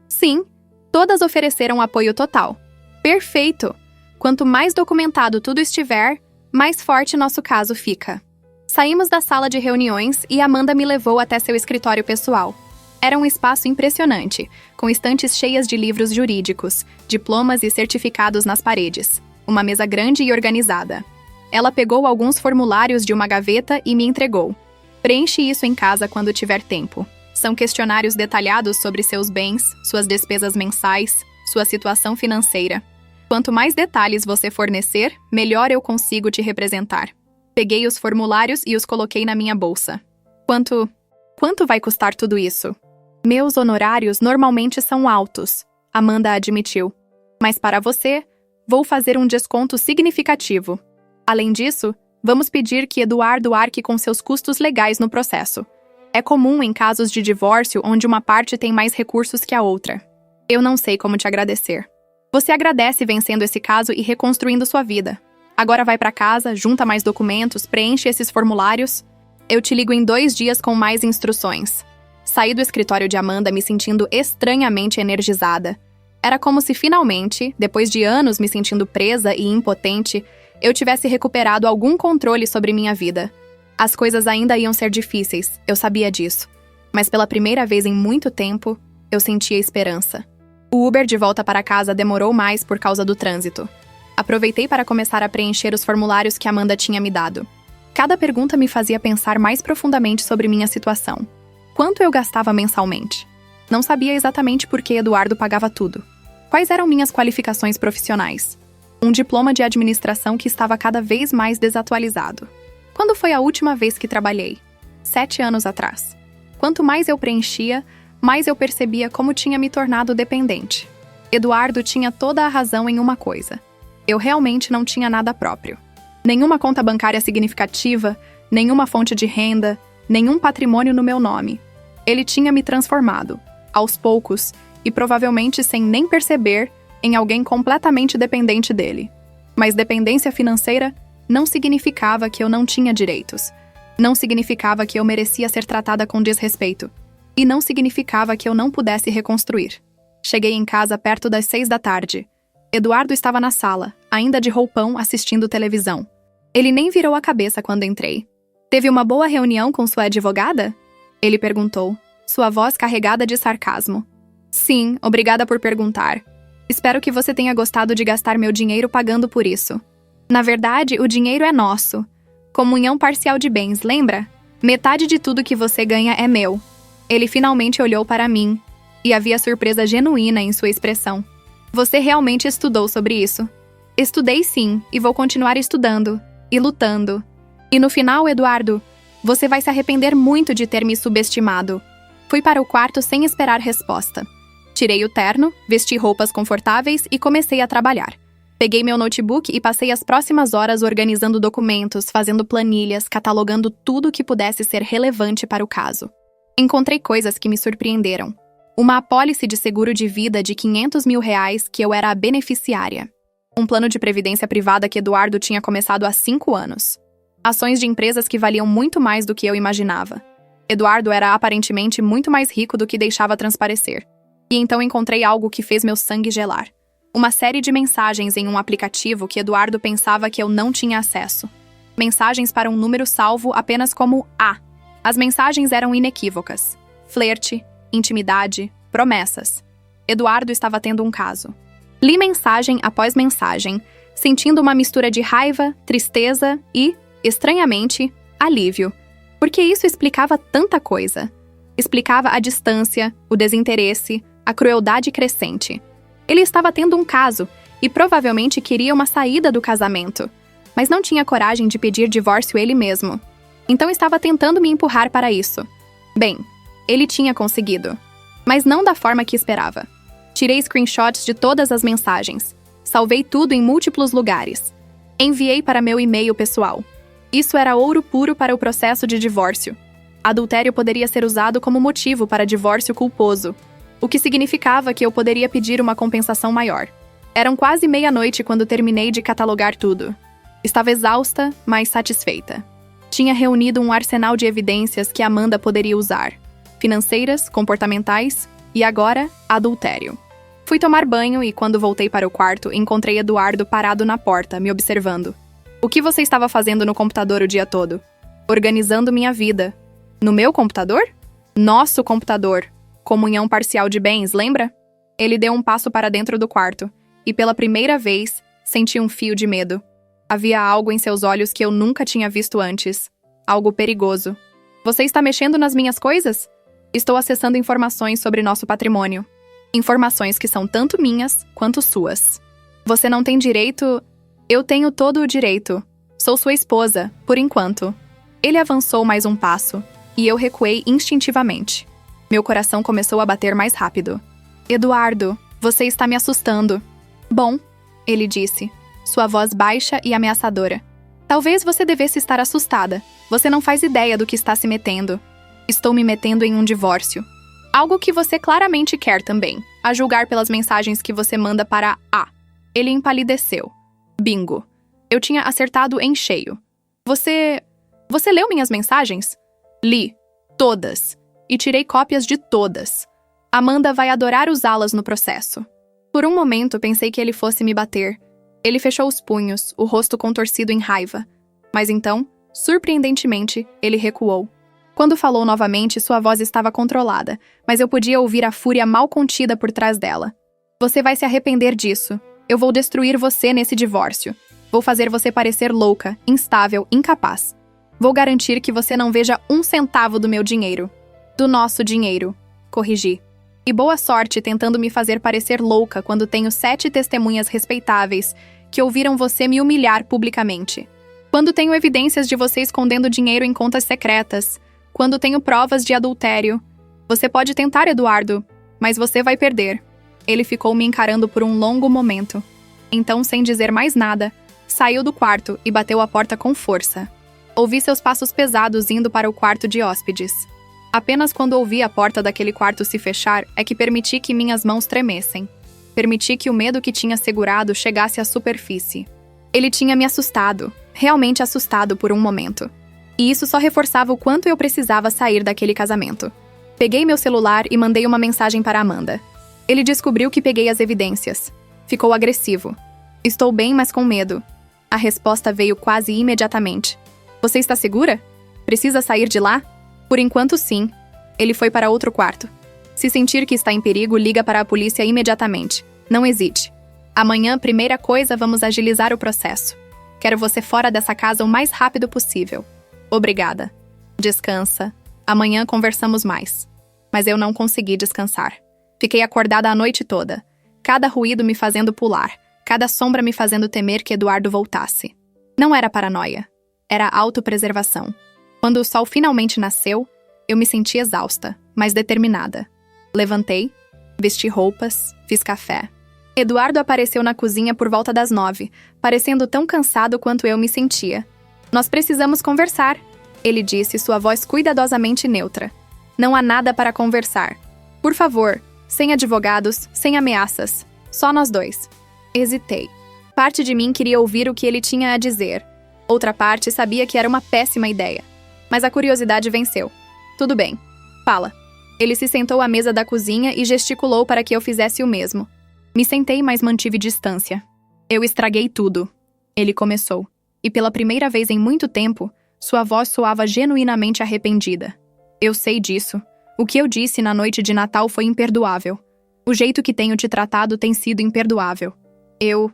Sim. Todas ofereceram apoio total. Perfeito! Quanto mais documentado tudo estiver, mais forte nosso caso fica. Saímos da sala de reuniões e Amanda me levou até seu escritório pessoal. Era um espaço impressionante, com estantes cheias de livros jurídicos, diplomas e certificados nas paredes. Uma mesa grande e organizada. Ela pegou alguns formulários de uma gaveta e me entregou. Preenche isso em casa quando tiver tempo. São questionários detalhados sobre seus bens, suas despesas mensais, sua situação financeira. Quanto mais detalhes você fornecer, melhor eu consigo te representar. Peguei os formulários e os coloquei na minha bolsa. Quanto vai custar tudo isso? Meus honorários normalmente são altos, Amanda admitiu. Mas para você, vou fazer um desconto significativo. Além disso, vamos pedir que Eduardo arque com seus custos legais no processo. É comum em casos de divórcio onde uma parte tem mais recursos que a outra. Eu não sei como te agradecer. Você agradece vencendo esse caso e reconstruindo sua vida. Agora vai para casa, junta mais documentos, preenche esses formulários. Eu te ligo em 2 dias com mais instruções. Saí do escritório de Amanda me sentindo estranhamente energizada. Era como se finalmente, depois de anos me sentindo presa e impotente, eu tivesse recuperado algum controle sobre minha vida. As coisas ainda iam ser difíceis, eu sabia disso. Mas pela primeira vez em muito tempo, eu sentia esperança. O Uber de volta para casa demorou mais por causa do trânsito. Aproveitei para começar a preencher os formulários que Amanda tinha me dado. Cada pergunta me fazia pensar mais profundamente sobre minha situação. Quanto eu gastava mensalmente? Não sabia exatamente por que Eduardo pagava tudo. Quais eram minhas qualificações profissionais? Um diploma de administração que estava cada vez mais desatualizado. Quando foi a última vez que trabalhei? 7 anos atrás. Quanto mais eu preenchia, mais eu percebia como tinha me tornado dependente. Eduardo tinha toda a razão em uma coisa. Eu realmente não tinha nada próprio. Nenhuma conta bancária significativa, nenhuma fonte de renda, nenhum patrimônio no meu nome. Ele tinha me transformado, aos poucos, e provavelmente sem nem perceber, em alguém completamente dependente dele. Mas dependência financeira não significava que eu não tinha direitos. Não significava que eu merecia ser tratada com desrespeito. E não significava que eu não pudesse reconstruir. Cheguei em casa perto das 6 da tarde. Eduardo estava na sala, ainda de roupão, assistindo televisão. Ele nem virou a cabeça quando entrei. Teve uma boa reunião com sua advogada? Ele perguntou, sua voz carregada de sarcasmo. Sim, obrigada por perguntar. Espero que você tenha gostado de gastar meu dinheiro pagando por isso. Na verdade, o dinheiro é nosso. Comunhão parcial de bens, lembra? Metade de tudo que você ganha é meu. Ele finalmente olhou para mim, e havia surpresa genuína em sua expressão. Você realmente estudou sobre isso? Estudei sim, e vou continuar estudando, e lutando. E no final, Eduardo, você vai se arrepender muito de ter me subestimado. Fui para o quarto sem esperar resposta. Tirei o terno, vesti roupas confortáveis e comecei a trabalhar. Peguei meu notebook e passei as próximas horas organizando documentos, fazendo planilhas, catalogando tudo que pudesse ser relevante para o caso. Encontrei coisas que me surpreenderam. Uma apólice de seguro de vida de R$500 mil que eu era a beneficiária. Um plano de previdência privada que Eduardo tinha começado há 5 anos. Ações de empresas que valiam muito mais do que eu imaginava. Eduardo era aparentemente muito mais rico do que deixava transparecer. E então encontrei algo que fez meu sangue gelar. Uma série de mensagens em um aplicativo que Eduardo pensava que eu não tinha acesso. Mensagens para um número salvo apenas como A. As mensagens eram inequívocas. Flerte, intimidade, promessas. Eduardo estava tendo um caso. Li mensagem após mensagem, sentindo uma mistura de raiva, tristeza e, estranhamente, alívio. Porque isso explicava tanta coisa. Explicava a distância, o desinteresse, a crueldade crescente. Ele estava tendo um caso e provavelmente queria uma saída do casamento, mas não tinha coragem de pedir divórcio ele mesmo. Então estava tentando me empurrar para isso. Bem, ele tinha conseguido, mas não da forma que esperava. Tirei screenshots de todas as mensagens, salvei tudo em múltiplos lugares. Enviei para meu e-mail pessoal. Isso era ouro puro para o processo de divórcio. Adultério poderia ser usado como motivo para divórcio culposo, o que significava que eu poderia pedir uma compensação maior. Eram quase meia-noite quando terminei de catalogar tudo. Estava exausta, mas satisfeita. Tinha reunido um arsenal de evidências que Amanda poderia usar. Financeiras, comportamentais e agora, adultério. Fui tomar banho e, quando voltei para o quarto, encontrei Eduardo parado na porta, me observando. O que você estava fazendo no computador o dia todo? Organizando minha vida. No meu computador? Nosso computador. Comunhão parcial de bens, lembra? Ele deu um passo para dentro do quarto, e pela primeira vez, senti um fio de medo. Havia algo em seus olhos que eu nunca tinha visto antes. Algo perigoso. Você está mexendo nas minhas coisas? Estou acessando informações sobre nosso patrimônio. Informações que são tanto minhas quanto suas. Você não tem direito... Eu tenho todo o direito. Sou sua esposa, por enquanto. Ele avançou mais um passo, e eu recuei instintivamente. Meu coração começou a bater mais rápido. Eduardo, você está me assustando. Bom, ele disse, sua voz baixa e ameaçadora. Talvez você devesse estar assustada. Você não faz ideia do que está se metendo. Estou me metendo em um divórcio. Algo que você claramente quer também, a julgar pelas mensagens que você manda para A. Ele empalideceu. Bingo. Eu tinha acertado em cheio. Você leu minhas mensagens? Li. Todas. E tirei cópias de todas. Amanda vai adorar usá-las no processo. Por um momento, pensei que ele fosse me bater. Ele fechou os punhos, o rosto contorcido em raiva. Mas então, surpreendentemente, ele recuou. Quando falou novamente, sua voz estava controlada, mas eu podia ouvir a fúria mal contida por trás dela. Você vai se arrepender disso. Eu vou destruir você nesse divórcio. Vou fazer você parecer louca, instável, incapaz. Vou garantir que você não veja 1 centavo do meu dinheiro. Do nosso dinheiro, corrigi. E boa sorte tentando me fazer parecer louca quando tenho 7 testemunhas respeitáveis que ouviram você me humilhar publicamente. Quando tenho evidências de você escondendo dinheiro em contas secretas. Quando tenho provas de adultério. Você pode tentar, Eduardo, mas você vai perder. Ele ficou me encarando por um longo momento. Então, sem dizer mais nada, saiu do quarto e bateu a porta com força. Ouvi seus passos pesados indo para o quarto de hóspedes. Apenas quando ouvi a porta daquele quarto se fechar é que permiti que minhas mãos tremessem. Permiti que o medo que tinha segurado chegasse à superfície. Ele tinha me assustado, realmente assustado por um momento. E isso só reforçava o quanto eu precisava sair daquele casamento. Peguei meu celular e mandei uma mensagem para Amanda. Ele descobriu que peguei as evidências. Ficou agressivo. Estou bem, mas com medo. A resposta veio quase imediatamente. Você está segura? Precisa sair de lá? Por enquanto, sim. Ele foi para outro quarto. Se sentir que está em perigo, liga para a polícia imediatamente. Não hesite. Amanhã, primeira coisa, vamos agilizar o processo. Quero você fora dessa casa o mais rápido possível. Obrigada. Descansa. Amanhã conversamos mais. Mas eu não consegui descansar. Fiquei acordada a noite toda. Cada ruído me fazendo pular. Cada sombra me fazendo temer que Eduardo voltasse. Não era paranoia. Era autopreservação. Quando o sol finalmente nasceu, eu me senti exausta, mas determinada. Levantei, vesti roupas, fiz café. Eduardo apareceu na cozinha por volta das 9, parecendo tão cansado quanto eu me sentia. Nós precisamos conversar, ele disse, sua voz cuidadosamente neutra. Não há nada para conversar. Por favor, sem advogados, sem ameaças. Só nós dois. Hesitei. Parte de mim queria ouvir o que ele tinha a dizer. Outra parte sabia que era uma péssima ideia. Mas a curiosidade venceu. Tudo bem. Fala. Ele se sentou à mesa da cozinha e gesticulou para que eu fizesse o mesmo. Me sentei, mas mantive distância. Eu estraguei tudo. Ele começou. E pela primeira vez em muito tempo, sua voz soava genuinamente arrependida. Eu sei disso. O que eu disse na noite de Natal foi imperdoável. O jeito que tenho te tratado tem sido imperdoável. Eu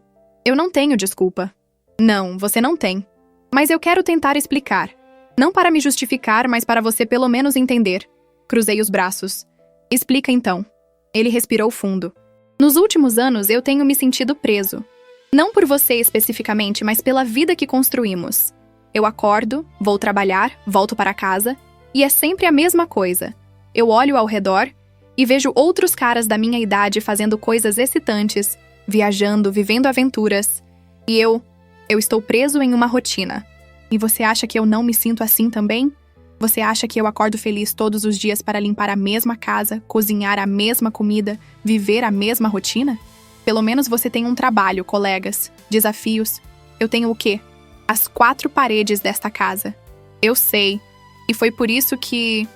não tenho desculpa. Não, você não tem. Mas eu quero tentar explicar. Não para me justificar, mas para você pelo menos entender. Cruzei os braços. Explica então. Ele respirou fundo. Nos últimos anos, eu tenho me sentido preso. Não por você especificamente, mas pela vida que construímos. Eu acordo, vou trabalhar, volto para casa, e é sempre a mesma coisa. Eu olho ao redor e vejo outros caras da minha idade fazendo coisas excitantes, viajando, vivendo aventuras. E eu estou preso em uma rotina. E você acha que eu não me sinto assim também? Você acha que eu acordo feliz todos os dias para limpar a mesma casa, cozinhar a mesma comida, viver a mesma rotina? Pelo menos você tem um trabalho, colegas, desafios. Eu tenho o quê? As 4 paredes desta casa. Eu sei. E foi por isso que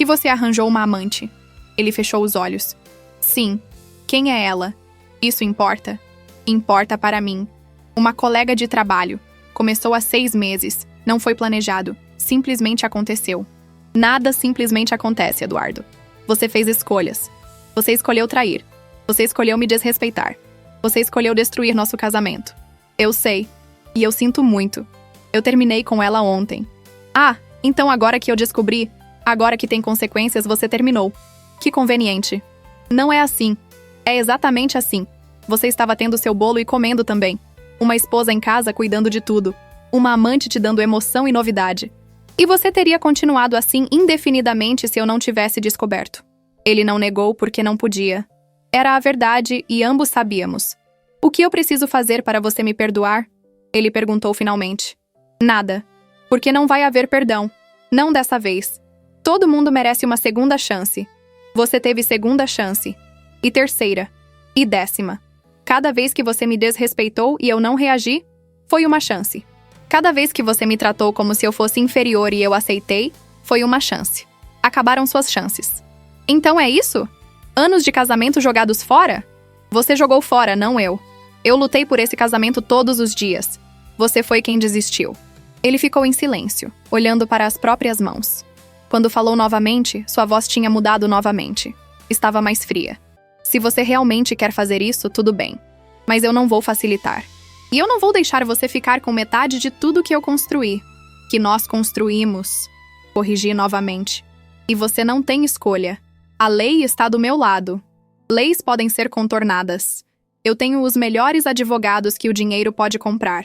você arranjou uma amante. Ele fechou os olhos. Sim. Quem é ela? Isso importa? Importa para mim. Uma colega de trabalho. Começou há 6 meses. Não foi planejado. Simplesmente aconteceu. Nada simplesmente acontece, Eduardo. Você fez escolhas. Você escolheu trair. Você escolheu me desrespeitar. Você escolheu destruir nosso casamento. Eu sei. E eu sinto muito. Eu terminei com ela ontem. Ah, então agora que eu descobri, agora que tem consequências, você terminou. Que conveniente. Não é assim. É exatamente assim. Você estava tendo seu bolo e comendo também. Uma esposa em casa cuidando de tudo. Uma amante te dando emoção e novidade. E você teria continuado assim indefinidamente se eu não tivesse descoberto. Ele não negou porque não podia. Era a verdade e ambos sabíamos. O que eu preciso fazer para você me perdoar? Ele perguntou finalmente. Nada. Porque não vai haver perdão. Não dessa vez. Todo mundo merece uma segunda chance. Você teve segunda chance. E terceira. E 10ª. Cada vez que você me desrespeitou e eu não reagi, foi uma chance. Cada vez que você me tratou como se eu fosse inferior e eu aceitei, foi uma chance. Acabaram suas chances. Então é isso? Anos de casamento jogados fora? Você jogou fora, não eu. Eu lutei por esse casamento todos os dias. Você foi quem desistiu. Ele ficou em silêncio, olhando para as próprias mãos. Quando falou novamente, sua voz tinha mudado novamente. Estava mais fria. Se você realmente quer fazer isso, tudo bem. Mas eu não vou facilitar. E eu não vou deixar você ficar com metade de tudo que eu construí. Que nós construímos. Corrigi novamente. E você não tem escolha. A lei está do meu lado. Leis podem ser contornadas. Eu tenho os melhores advogados que o dinheiro pode comprar.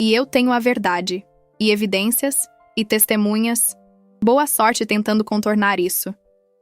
E eu tenho a verdade. E evidências. E testemunhas. Boa sorte tentando contornar isso.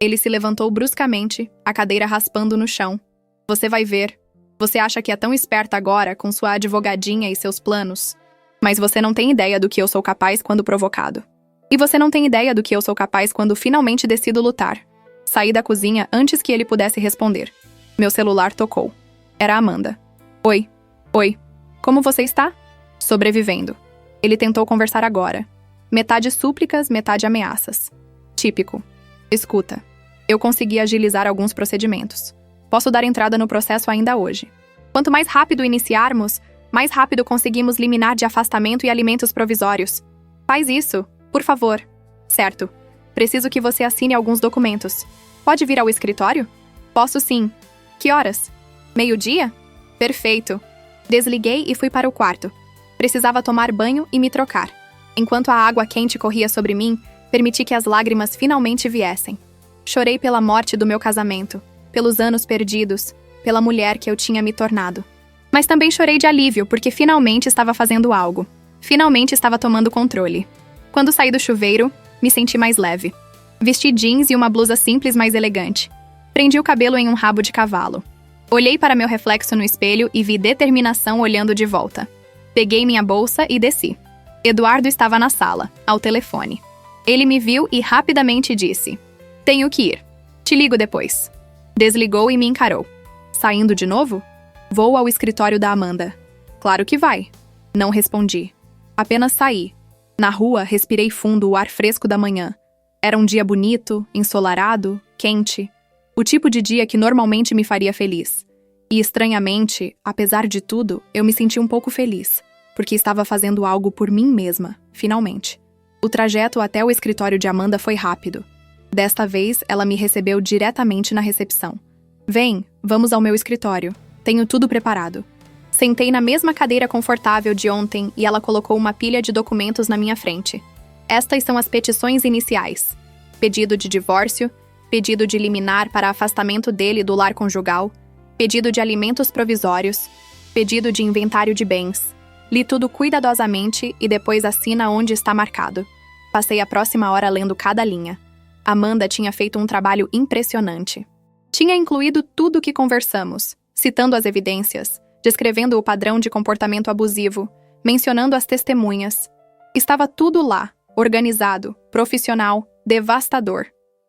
Ele se levantou bruscamente, a cadeira raspando no chão. Você vai ver. Você acha que é tão esperta agora, com sua advogadinha e seus planos. Mas você não tem ideia do que eu sou capaz quando provocado. E você não tem ideia do que eu sou capaz quando finalmente decido lutar. Saí da cozinha antes que ele pudesse responder. Meu celular tocou. Era Amanda. Oi. Oi. Como você está? Sobrevivendo. Ele tentou conversar agora. Metade súplicas, metade ameaças. Típico. Escuta. Eu consegui agilizar alguns procedimentos. Posso dar entrada no processo ainda hoje. Quanto mais rápido iniciarmos, mais rápido conseguimos liminar de afastamento e alimentos provisórios. Faz isso, por favor. Certo. Preciso que você assine alguns documentos. Pode vir ao escritório? Posso sim. Que horas? 12:00? Perfeito. Desliguei e fui para o quarto. Precisava tomar banho e me trocar. Enquanto a água quente corria sobre mim, permiti que as lágrimas finalmente viessem. Chorei pela morte do meu casamento, pelos anos perdidos, pela mulher que eu tinha me tornado. Mas também chorei de alívio, porque finalmente estava fazendo algo. Finalmente estava tomando controle. Quando saí do chuveiro, me senti mais leve. Vesti jeans e uma blusa simples, mas elegante. Prendi o cabelo em um rabo de cavalo. Olhei para meu reflexo no espelho e vi determinação olhando de volta. Peguei minha bolsa e desci. Eduardo estava na sala, ao telefone. Ele me viu e rapidamente disse: "Tenho que ir. Te ligo depois." Desligou e me encarou. "Saindo de novo?" "Vou ao escritório da Amanda." "Claro que vai." Não respondi. Apenas saí. Na rua, respirei fundo o ar fresco da manhã. Era um dia bonito, ensolarado, quente. O tipo de dia que normalmente me faria feliz. E, estranhamente, apesar de tudo, eu me senti um pouco feliz, porque estava fazendo algo por mim mesma, finalmente. O trajeto até o escritório de Amanda foi rápido. Desta vez, ela me recebeu diretamente na recepção. "Vem, vamos ao meu escritório. Tenho tudo preparado." Sentei na mesma cadeira confortável de ontem e ela colocou uma pilha de documentos na minha frente. Estas são as petições iniciais: pedido de divórcio, pedido de liminar para afastamento dele do lar conjugal, pedido de alimentos provisórios, pedido de inventário de bens. Li tudo cuidadosamente e depois assina onde está marcado. Passei a próxima hora lendo cada linha. Amanda tinha feito um trabalho impressionante. Tinha incluído tudo o que conversamos, citando as evidências, descrevendo o padrão de comportamento abusivo, mencionando as testemunhas. Estava tudo lá, organizado, profissional, devastador.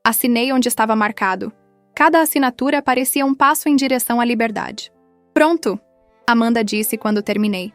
Assinei onde estava marcado. Cada assinatura parecia um passo em direção à liberdade. "Pronto!" Amanda disse quando terminei.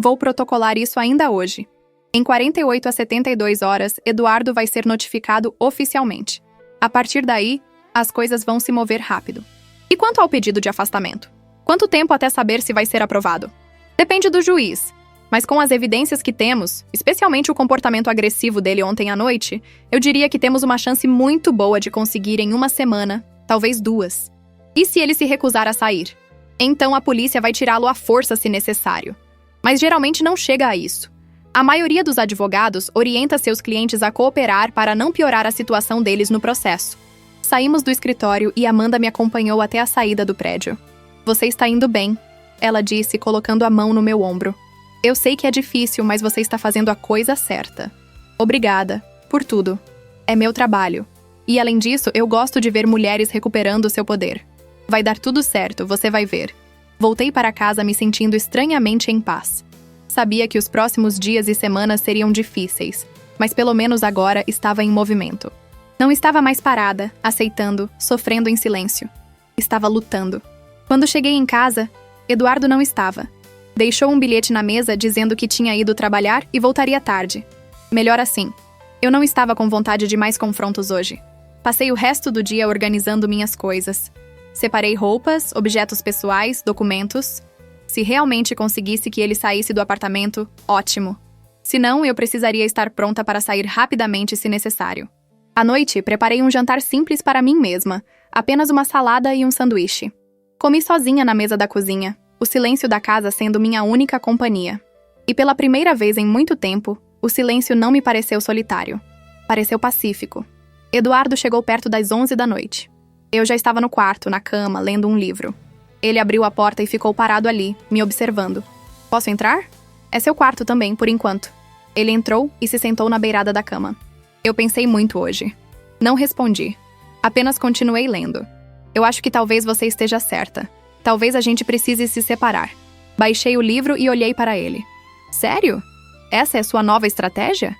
"Vou protocolar isso ainda hoje. Em 48 a 72 horas, Eduardo vai ser notificado oficialmente. A partir daí, as coisas vão se mover rápido." "E quanto ao pedido de afastamento? Quanto tempo até saber se vai ser aprovado?" "Depende do juiz. Mas com as evidências que temos, especialmente o comportamento agressivo dele ontem à noite, eu diria que temos uma chance muito boa de conseguir em 1 semana, talvez 2. E se ele se recusar a sair? Então a polícia vai tirá-lo à força se necessário. Mas geralmente não chega a isso. A maioria dos advogados orienta seus clientes a cooperar para não piorar a situação deles no processo." Saímos do escritório e Amanda me acompanhou até a saída do prédio. "Você está indo bem," ela disse, colocando a mão no meu ombro. "Eu sei que é difícil, mas você está fazendo a coisa certa. Obrigada, por tudo. É meu trabalho. E além disso, eu gosto de ver mulheres recuperando seu poder. Vai dar tudo certo, você vai ver." Voltei para casa me sentindo estranhamente em paz. Sabia que os próximos dias e semanas seriam difíceis, mas pelo menos agora estava em movimento. Não estava mais parada, aceitando, sofrendo em silêncio. Estava lutando. Quando cheguei em casa, Eduardo não estava. Deixou um bilhete na mesa dizendo que tinha ido trabalhar e voltaria tarde. Melhor assim. Eu não estava com vontade de mais confrontos hoje. Passei o resto do dia organizando minhas coisas. Separei roupas, objetos pessoais, documentos. Se realmente conseguisse que ele saísse do apartamento, ótimo. Se não, eu precisaria estar pronta para sair rapidamente se necessário. À noite, preparei um jantar simples para mim mesma, apenas uma salada e um sanduíche. Comi sozinha na mesa da cozinha, o silêncio da casa sendo minha única companhia. E pela primeira vez em muito tempo, o silêncio não me pareceu solitário. Pareceu pacífico. Eduardo chegou perto das 11 da noite. Eu já estava no quarto, na cama, lendo um livro. Ele abriu a porta e ficou parado ali, me observando. "Posso entrar?" "É seu quarto também, por enquanto." Ele entrou e se sentou na beirada da cama. Eu pensei muito hoje. Não respondi. Apenas continuei lendo. "Eu acho que talvez você esteja certa. Talvez a gente precise se separar." Baixei o livro e olhei para ele. "Sério? Essa é sua nova estratégia?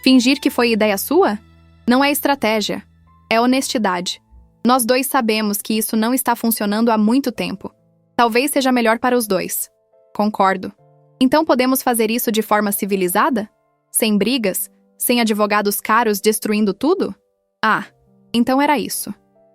Fingir que foi ideia sua? Não é estratégia. É honestidade. Nós dois sabemos que isso não está funcionando há muito tempo. Talvez seja melhor para os dois." "Concordo." "Então podemos fazer isso de forma civilizada? Sem brigas? Sem advogados caros destruindo tudo?" "Ah, então era isso."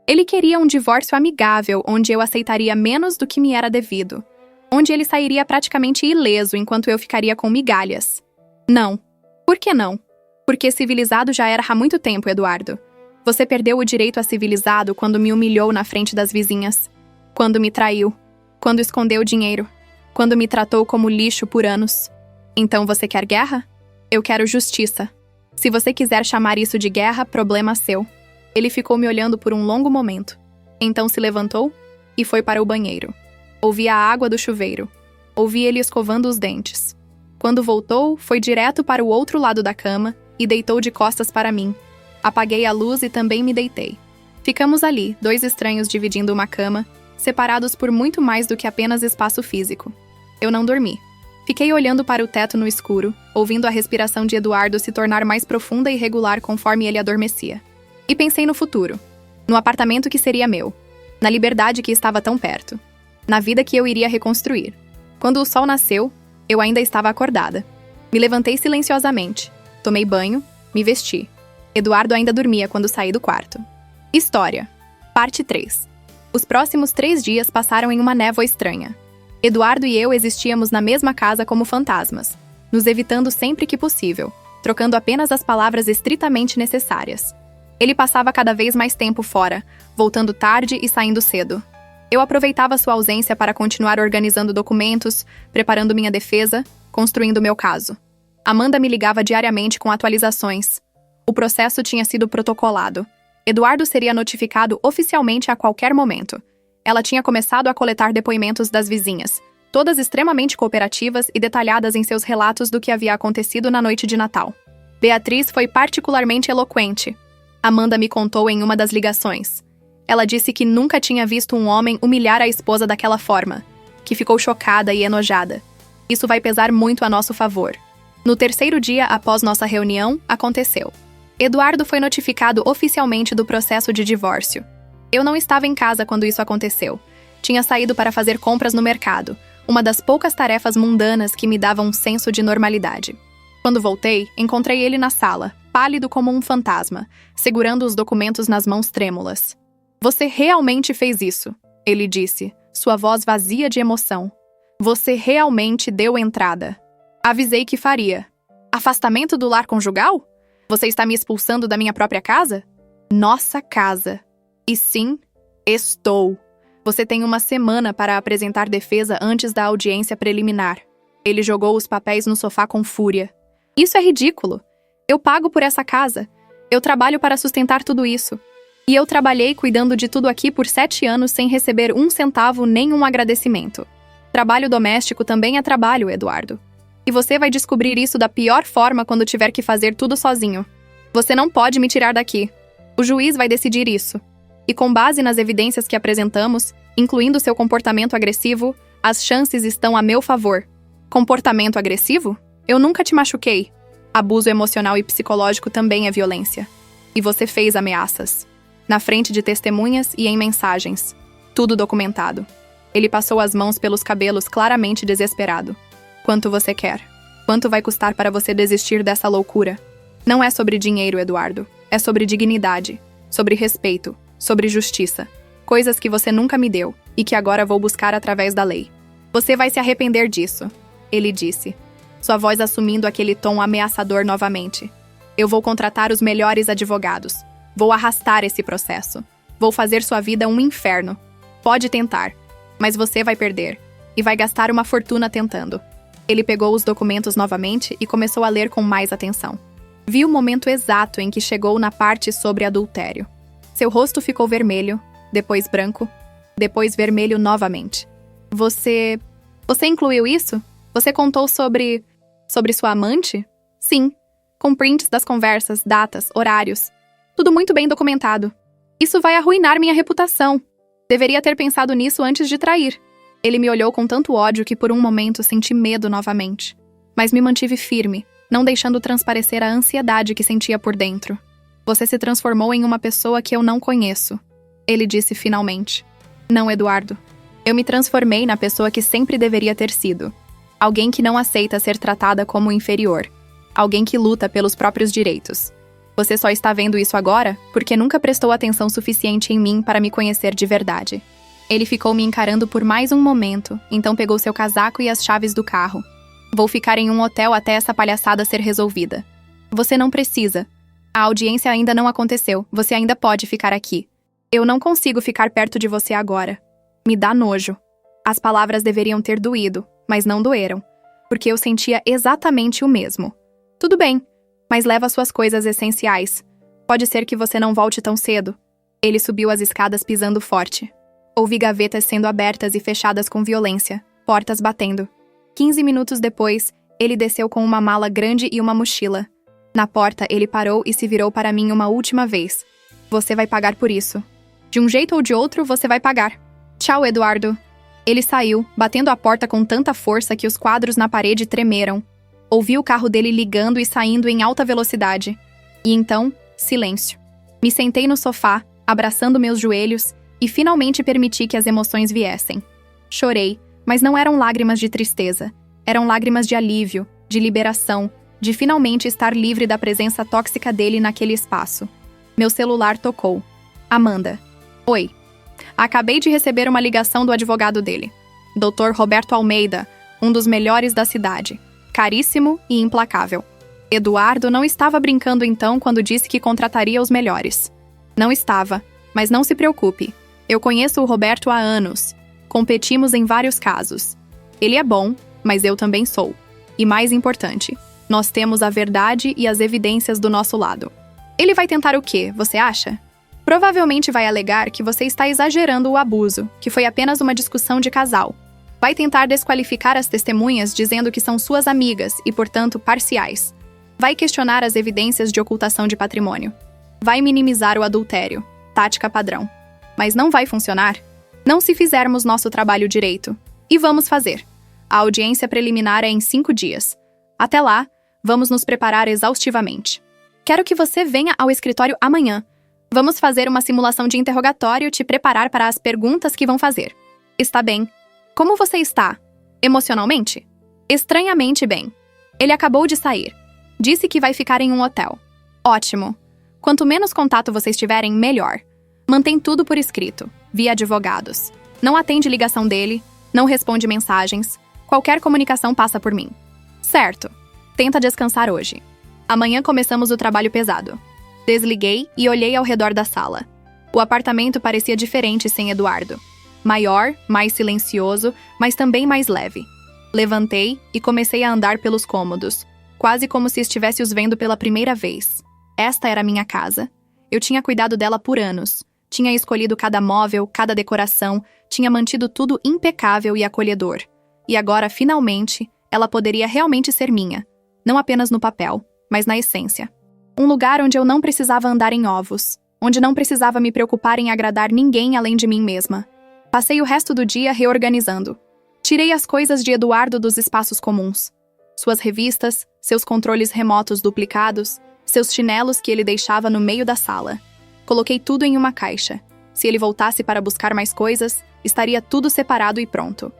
Ele queria um divórcio amigável, onde eu aceitaria menos do que me era devido. Onde ele sairia praticamente ileso enquanto eu ficaria com migalhas. Não. Por que não? Porque civilizado já era há muito tempo, Eduardo. Você perdeu o direito a civilizado quando me humilhou na frente das vizinhas. Quando me traiu. Quando escondeu dinheiro. Quando me tratou como lixo por anos. Então você quer guerra? Eu quero justiça. Se você quiser chamar isso de guerra, problema seu. Ele ficou me olhando por um longo momento. Então se levantou e foi para o banheiro. Ouvi a água do chuveiro. Ouvi ele escovando os dentes. Quando voltou, foi direto para o outro lado da cama e deitou de costas para mim. Apaguei a luz e também me deitei. Ficamos ali, dois estranhos dividindo uma cama, separados por muito mais do que apenas espaço físico. Eu não dormi. Fiquei olhando para o teto no escuro, ouvindo a respiração de Eduardo se tornar mais profunda e regular conforme ele adormecia. E pensei no futuro. No apartamento que seria meu. Na liberdade que estava tão perto. Na vida que eu iria reconstruir. Quando o sol nasceu, eu ainda estava acordada. Me levantei silenciosamente. Tomei banho, me vesti. Eduardo ainda dormia quando saí do quarto. História. Parte 3. Os próximos 3 dias passaram em uma névoa estranha. Eduardo e eu existíamos na mesma casa como fantasmas, nos evitando sempre que possível, trocando apenas as palavras estritamente necessárias. Ele passava cada vez mais tempo fora, voltando tarde e saindo cedo. Eu aproveitava sua ausência para continuar organizando documentos, preparando minha defesa, construindo meu caso. Amanda me ligava diariamente com atualizações. O processo tinha sido protocolado. Eduardo seria notificado oficialmente a qualquer momento. Ela tinha começado a coletar depoimentos das vizinhas, todas extremamente cooperativas e detalhadas em seus relatos do que havia acontecido na noite de Natal. Beatriz foi particularmente eloquente. Amanda me contou em uma das ligações. Ela disse que nunca tinha visto um homem humilhar a esposa daquela forma, que ficou chocada e enojada. Isso vai pesar muito a nosso favor. No terceiro dia após nossa reunião, aconteceu. Eduardo foi notificado oficialmente do processo de divórcio. Eu não estava em casa quando isso aconteceu. Tinha saído para fazer compras no mercado, uma das poucas tarefas mundanas que me davam um senso de normalidade. Quando voltei, encontrei ele na sala, pálido como um fantasma, segurando os documentos nas mãos trêmulas. "Você realmente fez isso", ele disse, sua voz vazia de emoção. "Você realmente deu entrada. Avisei que faria. Afastamento do lar conjugal? Você está me expulsando da minha própria casa? Nossa casa. E sim, estou. Você tem uma semana para apresentar defesa antes da audiência preliminar." Ele jogou os papéis no sofá com fúria. "Isso é ridículo. Eu pago por essa casa. Eu trabalho para sustentar tudo isso. E eu trabalhei cuidando de tudo aqui por 7 anos sem receber 1 centavo nem um agradecimento. Trabalho doméstico também é trabalho, Eduardo. E você vai descobrir isso da pior forma quando tiver que fazer tudo sozinho. Você não pode me tirar daqui. O juiz vai decidir isso. E com base nas evidências que apresentamos, incluindo seu comportamento agressivo, as chances estão a meu favor." "Comportamento agressivo? Eu nunca te machuquei." "Abuso emocional e psicológico também é violência. E você fez ameaças. Na frente de testemunhas e em mensagens. Tudo documentado." Ele passou as mãos pelos cabelos claramente desesperado. "Quanto você quer? Quanto vai custar para você desistir dessa loucura? Não é sobre dinheiro, Eduardo. É sobre dignidade, sobre respeito, sobre justiça. Coisas que você nunca me deu e que agora vou buscar através da lei. Você vai se arrepender disso", ele disse, sua voz assumindo aquele tom ameaçador novamente. "Eu vou contratar os melhores advogados. Vou arrastar esse processo. Vou fazer sua vida um inferno. Pode tentar, mas você vai perder. E vai gastar uma fortuna tentando." Ele pegou os documentos novamente e começou a ler com mais atenção. Vi o momento exato em que chegou na parte sobre adultério. Seu rosto ficou vermelho, depois branco, depois vermelho novamente. Você incluiu isso? Você contou sobre sua amante?" "Sim, com prints das conversas, datas, horários. Tudo muito bem documentado. Isso vai arruinar minha reputação. Deveria ter pensado nisso antes de trair." Ele me olhou com tanto ódio que por um momento senti medo novamente. Mas me mantive firme, não deixando transparecer a ansiedade que sentia por dentro. "Você se transformou em uma pessoa que eu não conheço", ele disse finalmente. "Não, Eduardo. Eu me transformei na pessoa que sempre deveria ter sido. Alguém que não aceita ser tratada como inferior. Alguém que luta pelos próprios direitos. Você só está vendo isso agora porque nunca prestou atenção suficiente em mim para me conhecer de verdade. Ele ficou me encarando por mais um momento, então pegou seu casaco e as chaves do carro. Vou ficar em um hotel até essa palhaçada ser resolvida. Você não precisa. A audiência ainda não aconteceu, você ainda pode ficar aqui. Eu não consigo ficar perto de você agora. Me dá nojo. As palavras deveriam ter doído, mas não doeram, porque eu sentia exatamente o mesmo. Tudo bem, mas leva suas coisas essenciais. Pode ser que você não volte tão cedo. Ele subiu as escadas pisando forte. Ouvi gavetas sendo abertas e fechadas com violência, portas batendo. 15 minutos depois, ele desceu com uma mala grande e uma mochila. Na porta, ele parou e se virou para mim uma última vez. Você vai pagar por isso. De um jeito ou de outro, você vai pagar. Tchau, Eduardo. Ele saiu, batendo a porta com tanta força que os quadros na parede tremeram. Ouvi o carro dele ligando e saindo em alta velocidade. E então, silêncio. Me sentei no sofá, abraçando meus joelhos, e finalmente permiti que as emoções viessem. Chorei, mas não eram lágrimas de tristeza. Eram lágrimas de alívio, de liberação, de finalmente estar livre da presença tóxica dele naquele espaço. Meu celular tocou. Amanda. Oi. Acabei de receber uma ligação do advogado dele. Dr. Roberto Almeida, um dos melhores da cidade. Caríssimo e implacável. Eduardo não estava brincando então quando disse que contrataria os melhores. Não estava, mas não se preocupe. Eu conheço o Roberto há anos. Competimos em vários casos. Ele é bom, mas eu também sou. E mais importante, nós temos a verdade e as evidências do nosso lado. Ele vai tentar o quê, você acha? Provavelmente vai alegar que você está exagerando o abuso, que foi apenas uma discussão de casal. Vai tentar desqualificar as testemunhas dizendo que são suas amigas e, portanto, parciais. Vai questionar as evidências de ocultação de patrimônio. Vai minimizar o adultério. Tática padrão. Mas não vai funcionar. Não se fizermos nosso trabalho direito. E vamos fazer. A audiência preliminar é em 5 dias. Até lá, vamos nos preparar exaustivamente. Quero que você venha ao escritório amanhã. Vamos fazer uma simulação de interrogatório e te preparar para as perguntas que vão fazer. Está bem? Como você está? Emocionalmente? Estranhamente bem. Ele acabou de sair. Disse que vai ficar em um hotel. Ótimo. Quanto menos contato vocês tiverem, melhor. Mantém tudo por escrito, via advogados. Não atende ligação dele, não responde mensagens. Qualquer comunicação passa por mim. Certo. Tenta descansar hoje. Amanhã começamos o trabalho pesado. Desliguei e olhei ao redor da sala. O apartamento parecia diferente sem Eduardo. Maior, mais silencioso, mas também mais leve. Levantei e comecei a andar pelos cômodos, quase como se estivesse os vendo pela primeira vez. Esta era minha casa. Eu tinha cuidado dela por anos. Tinha escolhido cada móvel, cada decoração, tinha mantido tudo impecável e acolhedor. E agora, finalmente, ela poderia realmente ser minha. Não apenas no papel, mas na essência. Um lugar onde eu não precisava andar em ovos, onde não precisava me preocupar em agradar ninguém além de mim mesma. Passei o resto do dia reorganizando. Tirei as coisas de Eduardo dos espaços comuns. Suas revistas, seus controles remotos duplicados, seus chinelos que ele deixava no meio da sala. Coloquei tudo em uma caixa. Se ele voltasse para buscar mais coisas, estaria tudo separado e pronto.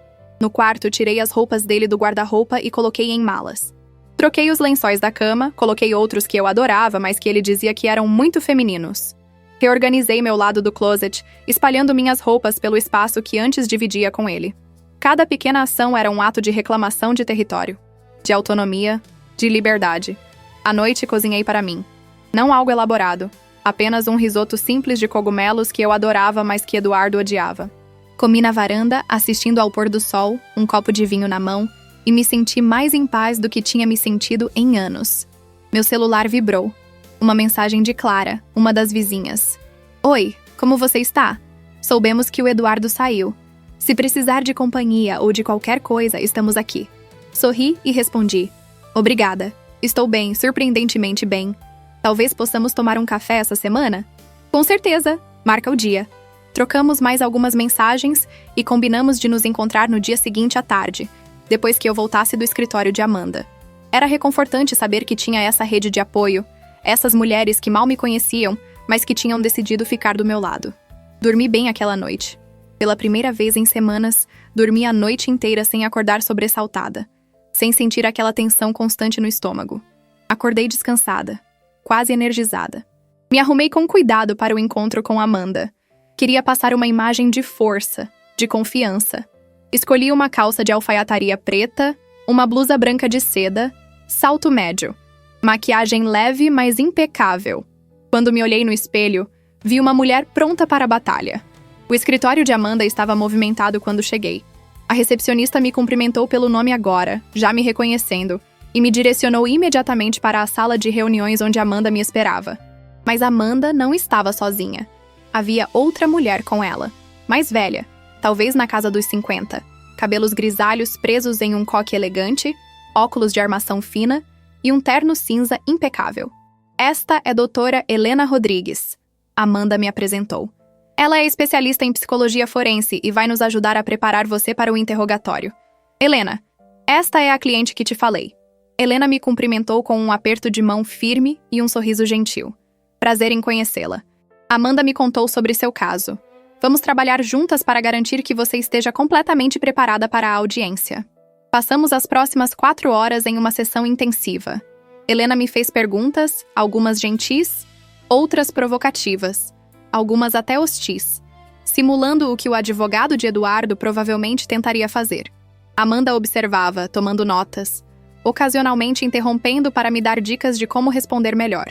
No quarto, tirei as roupas dele do guarda-roupa e coloquei em malas. Troquei os lençóis da cama, coloquei outros que eu adorava, mas que ele dizia que eram muito femininos. Reorganizei meu lado do closet, espalhando minhas roupas pelo espaço que antes dividia com ele. Cada pequena ação era um ato de reclamação de território, de autonomia, de liberdade. À noite cozinhei para mim. Não algo elaborado, apenas um risoto simples de cogumelos que eu adorava, mas que Eduardo odiava. Comi na varanda, assistindo ao pôr do sol, um copo de vinho na mão, e me senti mais em paz do que tinha me sentido em anos. Meu celular vibrou. Uma mensagem de Clara, uma das vizinhas. Oi, como você está? Soubemos que o Eduardo saiu. Se precisar de companhia ou de qualquer coisa, estamos aqui. Sorri e respondi. Obrigada. Estou bem, surpreendentemente bem. Talvez possamos tomar um café essa semana? Com certeza. Marca o dia. Trocamos mais algumas mensagens e combinamos de nos encontrar no dia seguinte à tarde, depois que eu voltasse do escritório de Amanda. Era reconfortante saber que tinha essa rede de apoio, essas mulheres que mal me conheciam, mas que tinham decidido ficar do meu lado. Dormi bem aquela noite. Pela primeira vez em semanas, dormi a noite inteira sem acordar sobressaltada, sem sentir aquela tensão constante no estômago. Acordei descansada. quase energizada. Me arrumei com cuidado para o encontro com Amanda. Queria passar uma imagem de força, de confiança. Escolhi uma calça de alfaiataria preta, uma blusa branca de seda, salto médio, maquiagem leve, mas impecável. Quando me olhei no espelho, vi uma mulher pronta para a batalha. O escritório de Amanda estava movimentado quando cheguei. A recepcionista me cumprimentou pelo nome agora, já me reconhecendo, e me direcionou imediatamente para a sala de reuniões onde Amanda me esperava. Mas Amanda não estava sozinha. Havia outra mulher com ela, mais velha, talvez na casa dos 50, cabelos grisalhos presos em um coque elegante, óculos de armação fina e um terno cinza impecável. Esta é a doutora Helena Rodrigues. Amanda me apresentou. Ela é especialista em psicologia forense e vai nos ajudar a preparar você para o interrogatório. Helena, esta é a cliente que te falei. Helena me cumprimentou com um aperto de mão firme e um sorriso gentil. Prazer em conhecê-la. Amanda me contou sobre seu caso. Vamos trabalhar juntas para garantir que você esteja completamente preparada para a audiência. Passamos as próximas 4 horas em uma sessão intensiva. Helena me fez perguntas, algumas gentis, outras provocativas, algumas até hostis, simulando o que o advogado de Eduardo provavelmente tentaria fazer. Amanda observava, tomando notas, ocasionalmente interrompendo para me dar dicas de como responder melhor.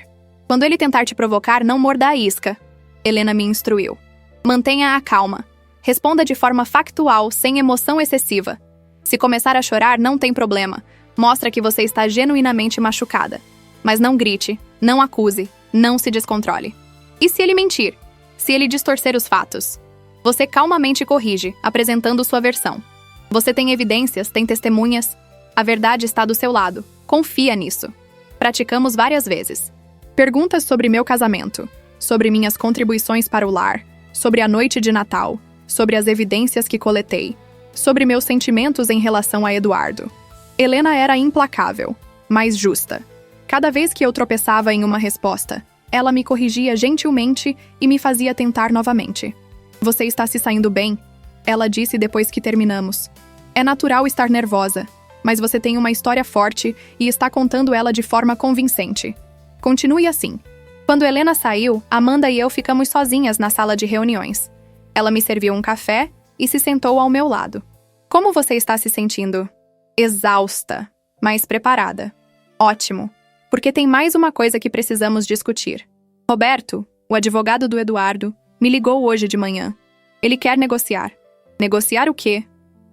Quando ele tentar te provocar, não morda a isca, Helena me instruiu. Mantenha a calma. Responda de forma factual, sem emoção excessiva. Se começar a chorar, não tem problema. Mostra que você está genuinamente machucada. Mas não grite, não acuse, não se descontrole. E se ele mentir? Se ele distorcer os fatos? Você calmamente corrige, apresentando sua versão. Você tem evidências, tem testemunhas. A verdade está do seu lado. Confia nisso. Praticamos várias vezes. Perguntas sobre meu casamento, sobre minhas contribuições para o lar, sobre a noite de Natal, sobre as evidências que coletei, sobre meus sentimentos em relação a Eduardo. Helena era implacável, mas justa. Cada vez que eu tropeçava em uma resposta, ela me corrigia gentilmente e me fazia tentar novamente. Você está se saindo bem? Ela disse depois que terminamos. É natural estar nervosa, mas você tem uma história forte e está contando ela de forma convincente. Continue assim. Quando Helena saiu, Amanda e eu ficamos sozinhas na sala de reuniões. Ela me serviu um café e se sentou ao meu lado. Como você está se sentindo? Exausta, mas preparada. Ótimo, porque tem mais uma coisa que precisamos discutir. Roberto, o advogado do Eduardo, me ligou hoje de manhã. Ele quer negociar. Negociar o quê?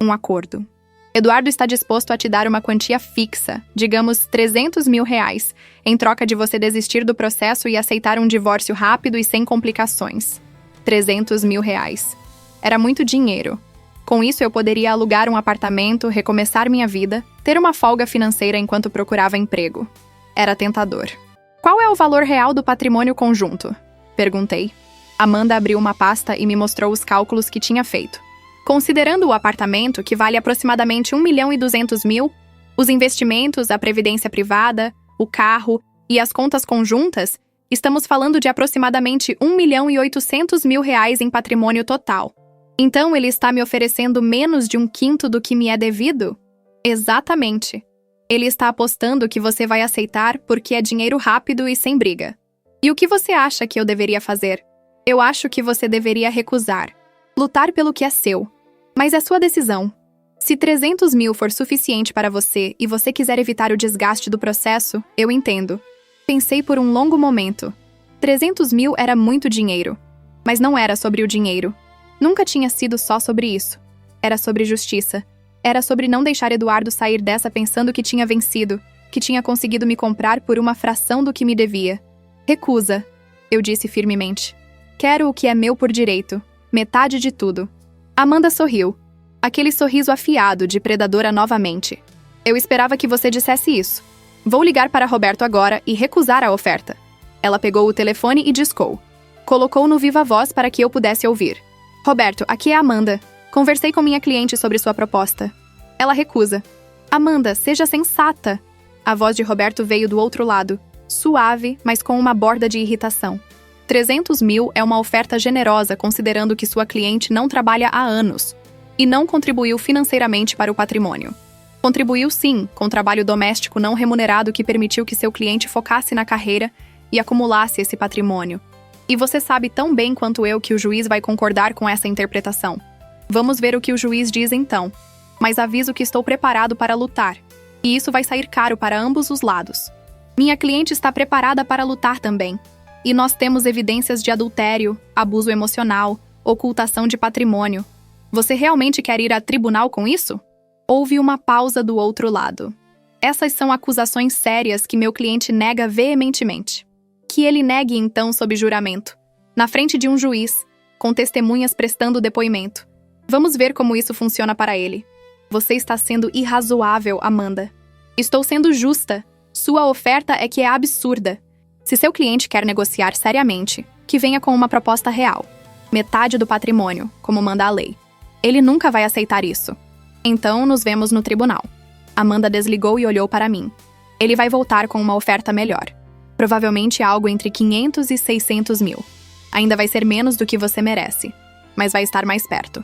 Um acordo. Eduardo está disposto a te dar uma quantia fixa, digamos R$300 mil, em troca de você desistir do processo e aceitar um divórcio rápido e sem complicações. R$300 mil. Era muito dinheiro. Com isso, eu poderia alugar um apartamento, recomeçar minha vida, ter uma folga financeira enquanto procurava emprego. Era tentador. Qual é o valor real do patrimônio conjunto? Perguntei. Amanda abriu uma pasta e me mostrou os cálculos que tinha feito. Considerando o apartamento, que vale aproximadamente R$1.200.000, os investimentos, a previdência privada, o carro e as contas conjuntas, estamos falando de aproximadamente R$1.800.000 em patrimônio total. Então ele está me oferecendo menos de 1/5 do que me é devido? Exatamente. Ele está apostando que você vai aceitar porque é dinheiro rápido e sem briga. E o que você acha que eu deveria fazer? Eu acho que você deveria recusar. Lutar pelo que é seu. Mas é sua decisão. Se 300 mil for suficiente para você e você quiser evitar o desgaste do processo, eu entendo. Pensei por um longo momento. 300 mil era muito dinheiro. Mas não era sobre o dinheiro. Nunca tinha sido só sobre isso. Era sobre justiça. Era sobre não deixar Eduardo sair dessa pensando que tinha vencido, que tinha conseguido me comprar por uma fração do que me devia. Recusa, eu disse firmemente. Quero o que é meu por direito. Metade de tudo. Amanda sorriu. Aquele sorriso afiado de predadora novamente. Eu esperava que você dissesse isso. Vou ligar para Roberto agora e recusar a oferta. Ela pegou o telefone e discou. Colocou no viva voz para que eu pudesse ouvir. Roberto, aqui é a Amanda. Conversei com minha cliente sobre sua proposta. Ela recusa. Amanda, seja sensata. A voz de Roberto veio do outro lado, suave, mas com uma borda de irritação. 300 mil é uma oferta generosa considerando que sua cliente não trabalha há anos e não contribuiu financeiramente para o patrimônio. Contribuiu sim, com trabalho doméstico não remunerado que permitiu que seu cliente focasse na carreira e acumulasse esse patrimônio. E você sabe tão bem quanto eu que o juiz vai concordar com essa interpretação. Vamos ver o que o juiz diz então. Mas aviso que estou preparado para lutar. E isso vai sair caro para ambos os lados. Minha cliente está preparada para lutar também. E nós temos evidências de adultério, abuso emocional, ocultação de patrimônio. Você realmente quer ir a tribunal com isso? Houve uma pausa do outro lado. Essas são acusações sérias que meu cliente nega veementemente. Que ele negue então sob juramento, na frente de um juiz, com testemunhas prestando depoimento. Vamos ver como isso funciona para ele. Você está sendo irrazoável, Amanda. Estou sendo justa. Sua oferta é que é absurda. Se seu cliente quer negociar seriamente, que venha com uma proposta real. Metade do patrimônio, como manda a lei. Ele nunca vai aceitar isso. Então, nos vemos no tribunal. Amanda desligou e olhou para mim. Ele vai voltar com uma oferta melhor. Provavelmente algo entre 500 e 600 mil. Ainda vai ser menos do que você merece, mas vai estar mais perto.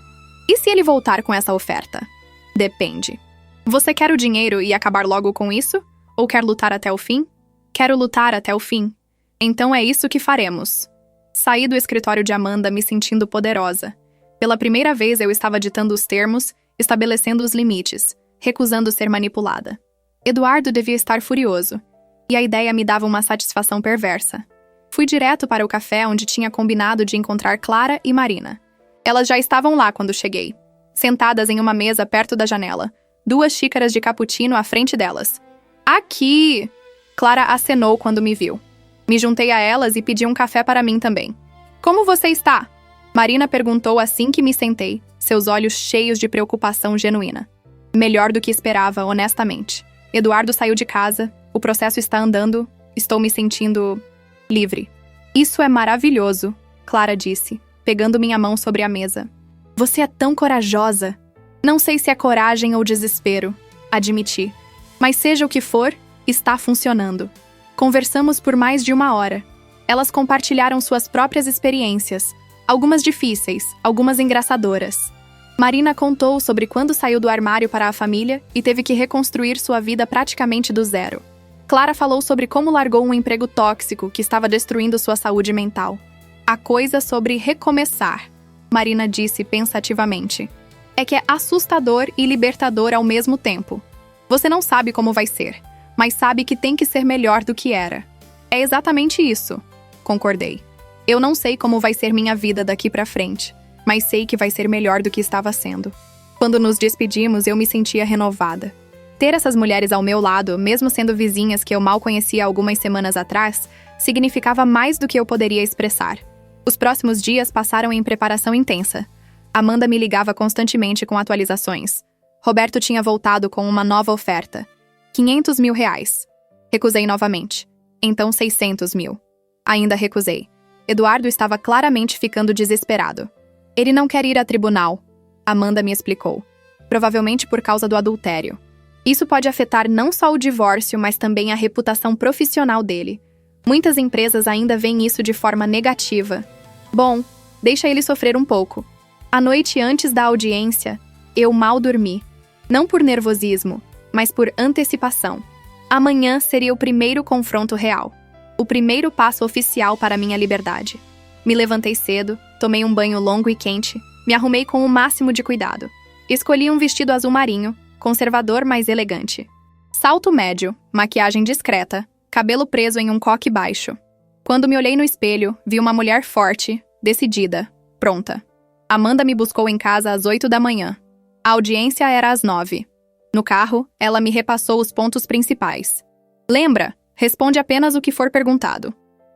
E se ele voltar com essa oferta? Depende. Você quer o dinheiro e acabar logo com isso? Ou quer lutar até o fim? Quero lutar até o fim. Então é isso que faremos. Saí do escritório de Amanda me sentindo poderosa. Pela primeira vez eu estava ditando os termos, estabelecendo os limites, recusando ser manipulada. Eduardo devia estar furioso. E a ideia me dava uma satisfação perversa. Fui direto para o café onde tinha combinado de encontrar Clara e Marina. Elas já estavam lá quando cheguei, sentadas em uma mesa perto da janela, 2 xícaras de cappuccino à frente delas. Aqui! Clara acenou quando me viu. Me juntei a elas e pedi um café para mim também. Como você está? Marina perguntou assim que me sentei, seus olhos cheios de preocupação genuína. Melhor do que esperava, honestamente. Eduardo saiu de casa, o processo está andando, estou me sentindo livre. Isso é maravilhoso, Clara disse, pegando minha mão sobre a mesa. Você é tão corajosa. Não sei se é coragem ou desespero, admiti. Mas seja o que for, está funcionando. Conversamos por mais de 1 hora. Elas compartilharam suas próprias experiências, algumas difíceis, algumas engraçadoras. Marina contou sobre quando saiu do armário para a família e teve que reconstruir sua vida praticamente do zero. Clara falou sobre como largou um emprego tóxico que estava destruindo sua saúde mental. A coisa sobre recomeçar, Marina disse pensativamente, é que é assustador e libertador ao mesmo tempo. Você não sabe como vai ser, mas sabe que tem que ser melhor do que era. É exatamente isso, concordei. Eu não sei como vai ser minha vida daqui pra frente, mas sei que vai ser melhor do que estava sendo. Quando nos despedimos, eu me sentia renovada. Ter essas mulheres ao meu lado, mesmo sendo vizinhas que eu mal conhecia algumas semanas atrás, significava mais do que eu poderia expressar. Os próximos dias passaram em preparação intensa. Amanda me ligava constantemente com atualizações. Roberto tinha voltado com uma nova oferta. 500 mil reais. Recusei novamente. Então 600 mil. Ainda recusei. Eduardo estava claramente ficando desesperado. Ele não quer ir a tribunal, Amanda me explicou. Provavelmente por causa do adultério. Isso pode afetar não só o divórcio, mas também a reputação profissional dele. Muitas empresas ainda veem isso de forma negativa. Bom, deixa ele sofrer um pouco. A noite antes da audiência, eu mal dormi. Não por nervosismo, mas por antecipação. Amanhã seria o primeiro confronto real. O primeiro passo oficial para minha liberdade. Me levantei cedo, tomei um banho longo e quente, me arrumei com o máximo de cuidado. Escolhi um vestido azul marinho, conservador, mas elegante. Salto médio, maquiagem discreta, cabelo preso em um coque baixo. Quando me olhei no espelho, vi uma mulher forte, decidida, pronta. Amanda me buscou em casa às 8 da manhã. A audiência era às 9. No carro, ela me repassou os pontos principais. Lembra? Responde apenas o que for perguntado.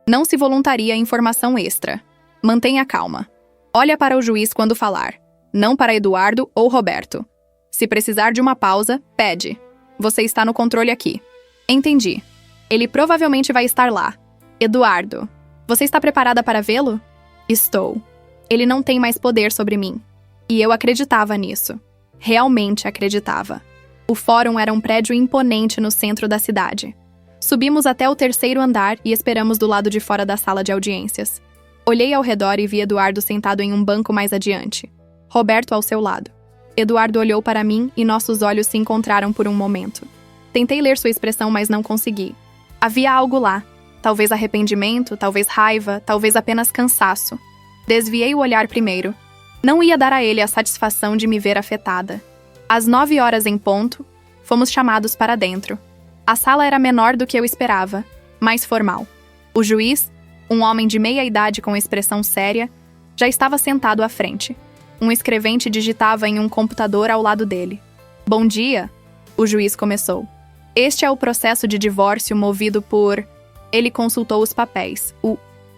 Não se voluntaria a informação extra. Mantenha calma. Olha para o juiz quando falar, não para Eduardo ou Roberto. Se precisar de uma pausa, pede. Você está no controle aqui. Entendi. Ele provavelmente vai estar lá. Eduardo, você está preparada para vê-lo? Estou. Ele não tem mais poder sobre mim. E eu acreditava nisso. Realmente acreditava. O fórum era um prédio imponente no centro da cidade. Subimos até o 3º andar e esperamos do lado de fora da sala de audiências. Olhei ao redor e vi Eduardo sentado em um banco mais adiante. Roberto ao seu lado. Eduardo olhou para mim e nossos olhos se encontraram por um momento. Tentei ler sua expressão, mas não consegui. Havia algo lá. talvez arrependimento, talvez raiva, talvez apenas cansaço. Desviei o olhar primeiro. Não ia dar a ele a satisfação de me ver afetada. Às 9 horas em ponto, fomos chamados para dentro. A sala era menor do que eu esperava, mais formal. O juiz, um homem de meia idade com expressão séria, já estava sentado à frente. Um escrevente digitava em um computador ao lado dele. "Bom dia", o juiz começou. "Este é o processo de divórcio movido por..." Ele consultou os papéis.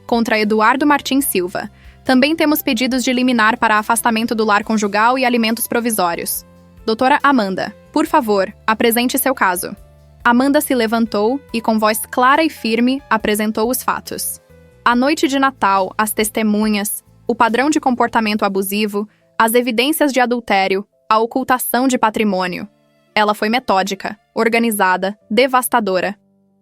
Contra Eduardo Martins Silva. Também temos pedidos de liminar para afastamento do lar conjugal e alimentos provisórios. Doutora Amanda, por favor, apresente seu caso." Amanda se levantou e, com voz clara e firme, apresentou os fatos. A noite de Natal, as testemunhas, o padrão de comportamento abusivo, as evidências de adultério, a ocultação de patrimônio. Ela foi metódica, organizada, devastadora.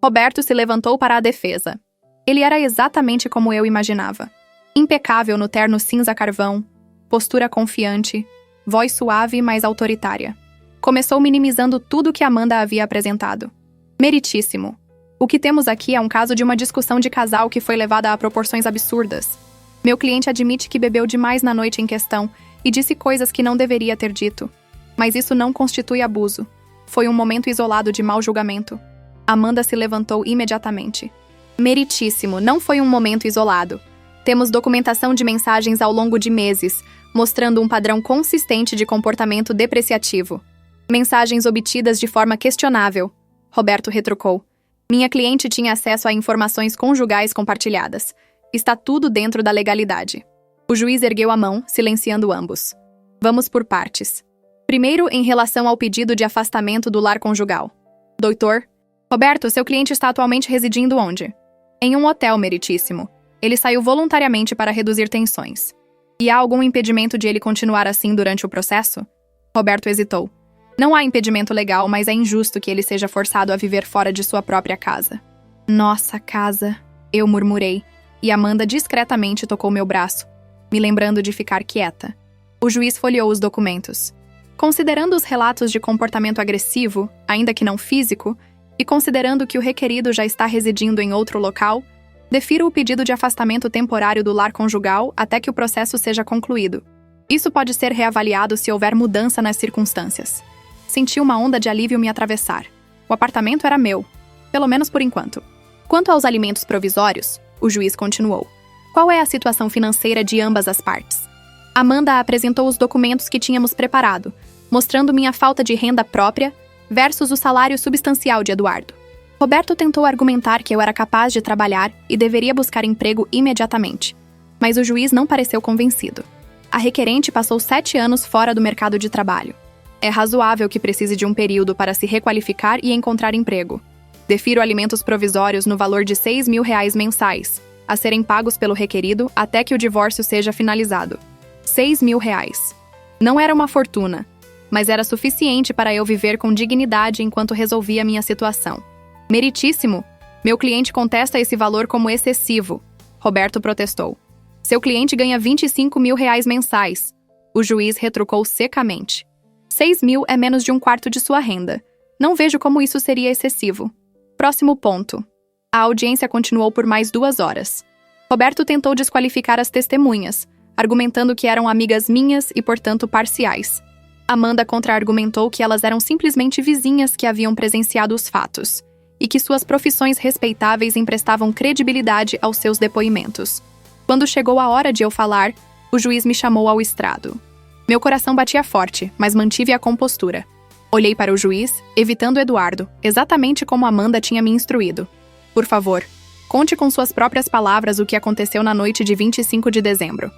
Roberto se levantou para a defesa. Ele era exatamente como eu imaginava. Impecável no terno cinza carvão, postura confiante, voz suave, mas autoritária. Começou minimizando tudo que Amanda havia apresentado. "Meritíssimo. O que temos aqui é um caso de uma discussão de casal que foi levada a proporções absurdas. Meu cliente admite que bebeu demais na noite em questão e disse coisas que não deveria ter dito. Mas isso não constitui abuso. Foi um momento isolado de mau julgamento." Amanda se levantou imediatamente. "Meritíssimo, não foi um momento isolado. Temos documentação de mensagens ao longo de meses, mostrando um padrão consistente de comportamento depreciativo. Mensagens obtidas de forma questionável", Roberto retrucou. "Minha cliente tinha acesso a informações conjugais compartilhadas. Está tudo dentro da legalidade." O juiz ergueu a mão, silenciando ambos. "Vamos por partes. Primeiro, em relação ao pedido de afastamento do lar conjugal. Doutor, Roberto, seu cliente está atualmente residindo onde?" "Em um hotel, meritíssimo. Ele saiu voluntariamente para reduzir tensões." "E há algum impedimento de ele continuar assim durante o processo?" Roberto hesitou. "Não há impedimento legal, mas é injusto que ele seja forçado a viver fora de sua própria casa." "Nossa casa", eu murmurei, e Amanda discretamente tocou meu braço, me lembrando de ficar quieta. O juiz folheou os documentos. Considerando os relatos de comportamento agressivo, ainda que não físico, e considerando que o requerido já está residindo em outro local, defiro o pedido de afastamento temporário do lar conjugal até que o processo seja concluído. Isso pode ser reavaliado se houver mudança nas circunstâncias. Senti uma onda de alívio me atravessar. O apartamento era meu, pelo menos por enquanto. Quanto aos alimentos provisórios, o juiz continuou. Qual é a situação financeira de ambas as partes? Amanda apresentou os documentos que tínhamos preparado, mostrando minha falta de renda própria versus o salário substancial de Eduardo. Roberto tentou argumentar que eu era capaz de trabalhar e deveria buscar emprego imediatamente, mas o juiz não pareceu convencido. A requerente passou 7 anos fora do mercado de trabalho. É razoável que precise de um período para se requalificar e encontrar emprego. Defiro alimentos provisórios no valor de R$6.000 mensais, a serem pagos pelo requerido até que o divórcio seja finalizado. R$6.000. Não era uma fortuna, mas era suficiente para eu viver com dignidade enquanto resolvia minha situação. Meritíssimo! Meu cliente contesta esse valor como excessivo, Roberto protestou. Seu cliente ganha R$25.000 mensais. O juiz retrucou secamente. 6.000 é menos de um quarto de sua renda. Não vejo como isso seria excessivo. Próximo ponto. A audiência continuou por mais 2 horas. Roberto tentou desqualificar as testemunhas, argumentando que eram amigas minhas e, portanto, parciais. Amanda contra-argumentou que elas eram simplesmente vizinhas que haviam presenciado os fatos, e que suas profissões respeitáveis emprestavam credibilidade aos seus depoimentos. Quando chegou a hora de eu falar, o juiz me chamou ao estrado. Meu coração batia forte, mas mantive a compostura. Olhei para o juiz, evitando Eduardo, exatamente como Amanda tinha me instruído. Por favor, conte com suas próprias palavras o que aconteceu na noite de 25 de dezembro.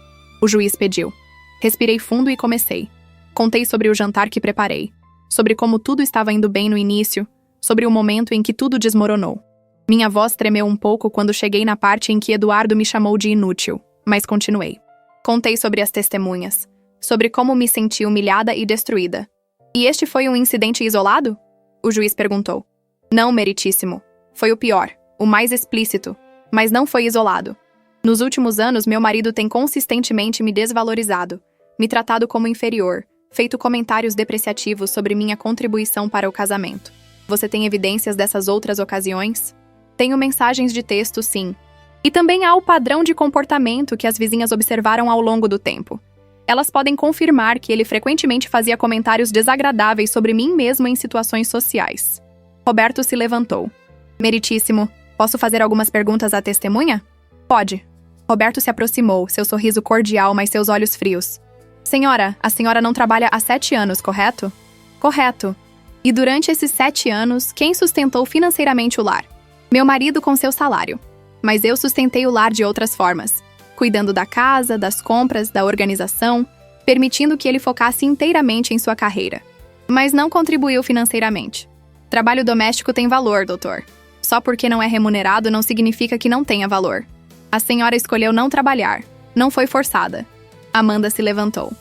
O juiz pediu. Respirei fundo e comecei. Contei sobre o jantar que preparei, sobre como tudo estava indo bem no início, sobre o momento em que tudo desmoronou. Minha voz tremeu um pouco quando cheguei na parte em que Eduardo me chamou de inútil, mas continuei. Contei sobre as testemunhas, sobre como me senti humilhada e destruída. E este foi um incidente isolado? O juiz perguntou. Não, meritíssimo. Foi o pior, o mais explícito, mas não foi isolado. Nos últimos anos, meu marido tem consistentemente me desvalorizado, me tratado como inferior, feito comentários depreciativos sobre minha contribuição para o casamento. Você tem evidências dessas outras ocasiões? Tenho mensagens de texto, sim. E também há o padrão de comportamento que as vizinhas observaram ao longo do tempo. Elas podem confirmar que ele frequentemente fazia comentários desagradáveis sobre mim mesmo em situações sociais. Roberto se levantou. Meritíssimo, posso fazer algumas perguntas à testemunha? Pode. Roberto se aproximou, seu sorriso cordial, mas seus olhos frios. Senhora, a senhora não trabalha há 7 anos, correto? Correto. E durante esses 7 anos, quem sustentou financeiramente o lar? Meu marido com seu salário. Mas eu sustentei o lar de outras formas, cuidando da casa, das compras, da organização, permitindo que ele focasse inteiramente em sua carreira. Mas não contribuiu financeiramente. Trabalho doméstico tem valor, doutor. Só porque não é remunerado não significa que não tenha valor. A senhora escolheu não trabalhar. Não foi forçada. Amanda se levantou.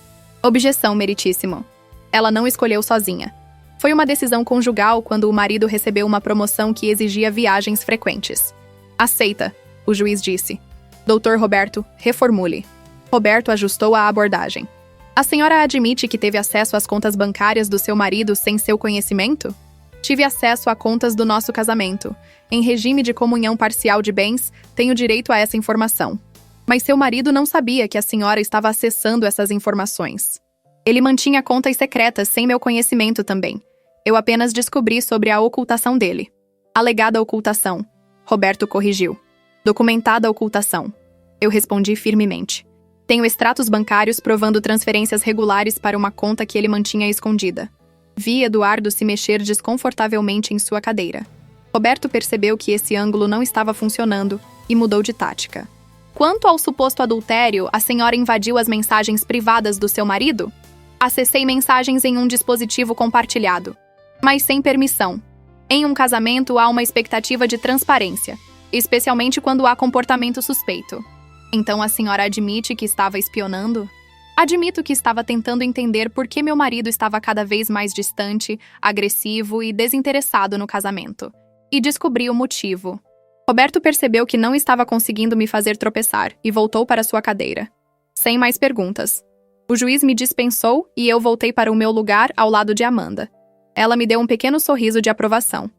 Objeção, meritíssimo. Ela não escolheu sozinha. Foi uma decisão conjugal quando o marido recebeu uma promoção que exigia viagens frequentes. Aceita, o juiz disse. Doutor Roberto, reformule. Roberto ajustou a abordagem. A senhora admite que teve acesso às contas bancárias do seu marido sem seu conhecimento? Tive acesso a contas do nosso casamento. Em regime de comunhão parcial de bens, tenho direito a essa informação. Mas seu marido não sabia que a senhora estava acessando essas informações. Ele mantinha contas secretas sem meu conhecimento também. Eu apenas descobri sobre a ocultação dele. Alegada ocultação. Roberto corrigiu. Documentada ocultação. Eu respondi firmemente. Tenho extratos bancários provando transferências regulares para uma conta que ele mantinha escondida. Vi Eduardo se mexer desconfortavelmente em sua cadeira. Roberto percebeu que esse ângulo não estava funcionando e mudou de tática. Quanto ao suposto adultério, a senhora invadiu as mensagens privadas do seu marido? Acessei mensagens em um dispositivo compartilhado, mas sem permissão. Em um casamento há uma expectativa de transparência, especialmente quando há comportamento suspeito. Então a senhora admite que estava espionando? Admito que estava tentando entender por que meu marido estava cada vez mais distante, agressivo e desinteressado no casamento. E descobri o motivo. Roberto percebeu que não estava conseguindo me fazer tropeçar e voltou para sua cadeira. Sem mais perguntas. O juiz me dispensou e eu voltei para o meu lugar ao lado de Amanda. Ela me deu um pequeno sorriso de aprovação.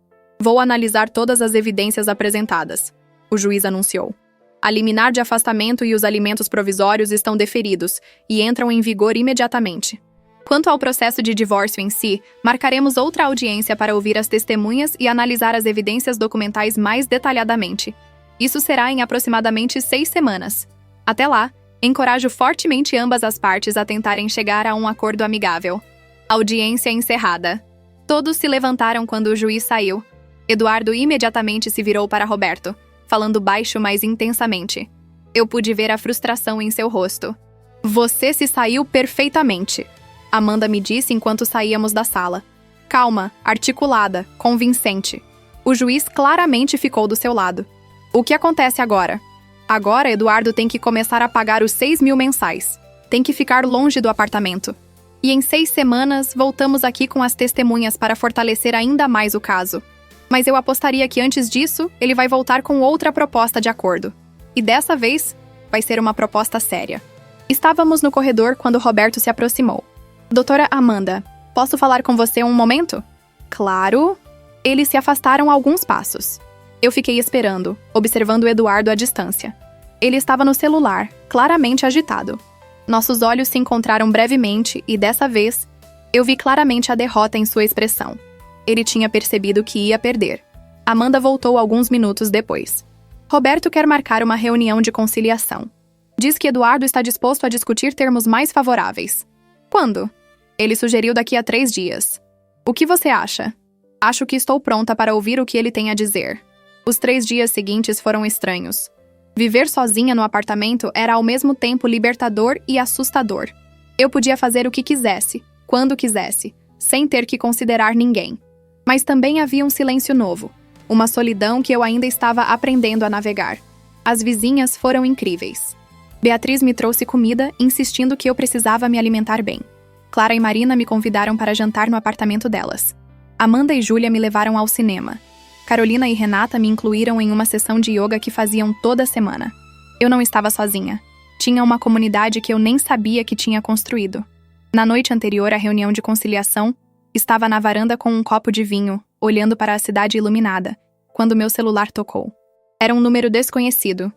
Vou analisar todas as evidências apresentadas, o juiz anunciou. A liminar de afastamento e os alimentos provisórios estão deferidos e entram em vigor imediatamente. Quanto ao processo de divórcio em si, marcaremos outra audiência para ouvir as testemunhas e analisar as evidências documentais mais detalhadamente. Isso será em aproximadamente 6 semanas. Até lá, encorajo fortemente ambas as partes a tentarem chegar a um acordo amigável. Audiência encerrada. Todos se levantaram quando o juiz saiu. Eduardo imediatamente se virou para Roberto, falando baixo, mas intensamente. Eu pude ver a frustração em seu rosto. Você se saiu perfeitamente, Amanda me disse enquanto saíamos da sala. Calma, articulada, convincente. O juiz claramente ficou do seu lado. O que acontece agora? Agora, Eduardo tem que começar a pagar os 6.000 mensais. Tem que ficar longe do apartamento. E em 6 semanas, voltamos aqui com as testemunhas para fortalecer ainda mais o caso. Mas eu apostaria que antes disso, ele vai voltar com outra proposta de acordo. E dessa vez, vai ser uma proposta séria. Estávamos no corredor quando Roberto se aproximou. Doutora Amanda, posso falar com você um momento? Claro. Eles se afastaram alguns passos. Eu fiquei esperando, observando Eduardo à distância. Ele estava no celular, claramente agitado. Nossos olhos se encontraram brevemente e, dessa vez, eu vi claramente a derrota em sua expressão. Ele tinha percebido que ia perder. Amanda voltou alguns minutos depois. Roberto quer marcar uma reunião de conciliação. Diz que Eduardo está disposto a discutir termos mais favoráveis. Quando? Ele sugeriu daqui a 3 dias. O que você acha? Acho que estou pronta para ouvir o que ele tem a dizer. Os 3 dias seguintes foram estranhos. Viver sozinha no apartamento era ao mesmo tempo libertador e assustador. Eu podia fazer o que quisesse, quando quisesse, sem ter que considerar ninguém. Mas também havia um silêncio novo, uma solidão que eu ainda estava aprendendo a navegar. As vizinhas foram incríveis. Beatriz me trouxe comida, insistindo que eu precisava me alimentar bem. Clara e Marina me convidaram para jantar no apartamento delas. Amanda e Júlia me levaram ao cinema. Carolina e Renata me incluíram em uma sessão de yoga que faziam toda semana. Eu não estava sozinha. Tinha uma comunidade que eu nem sabia que tinha construído. Na noite anterior à reunião de conciliação, estava na varanda com um copo de vinho, olhando para a cidade iluminada, quando meu celular tocou. Era um número desconhecido.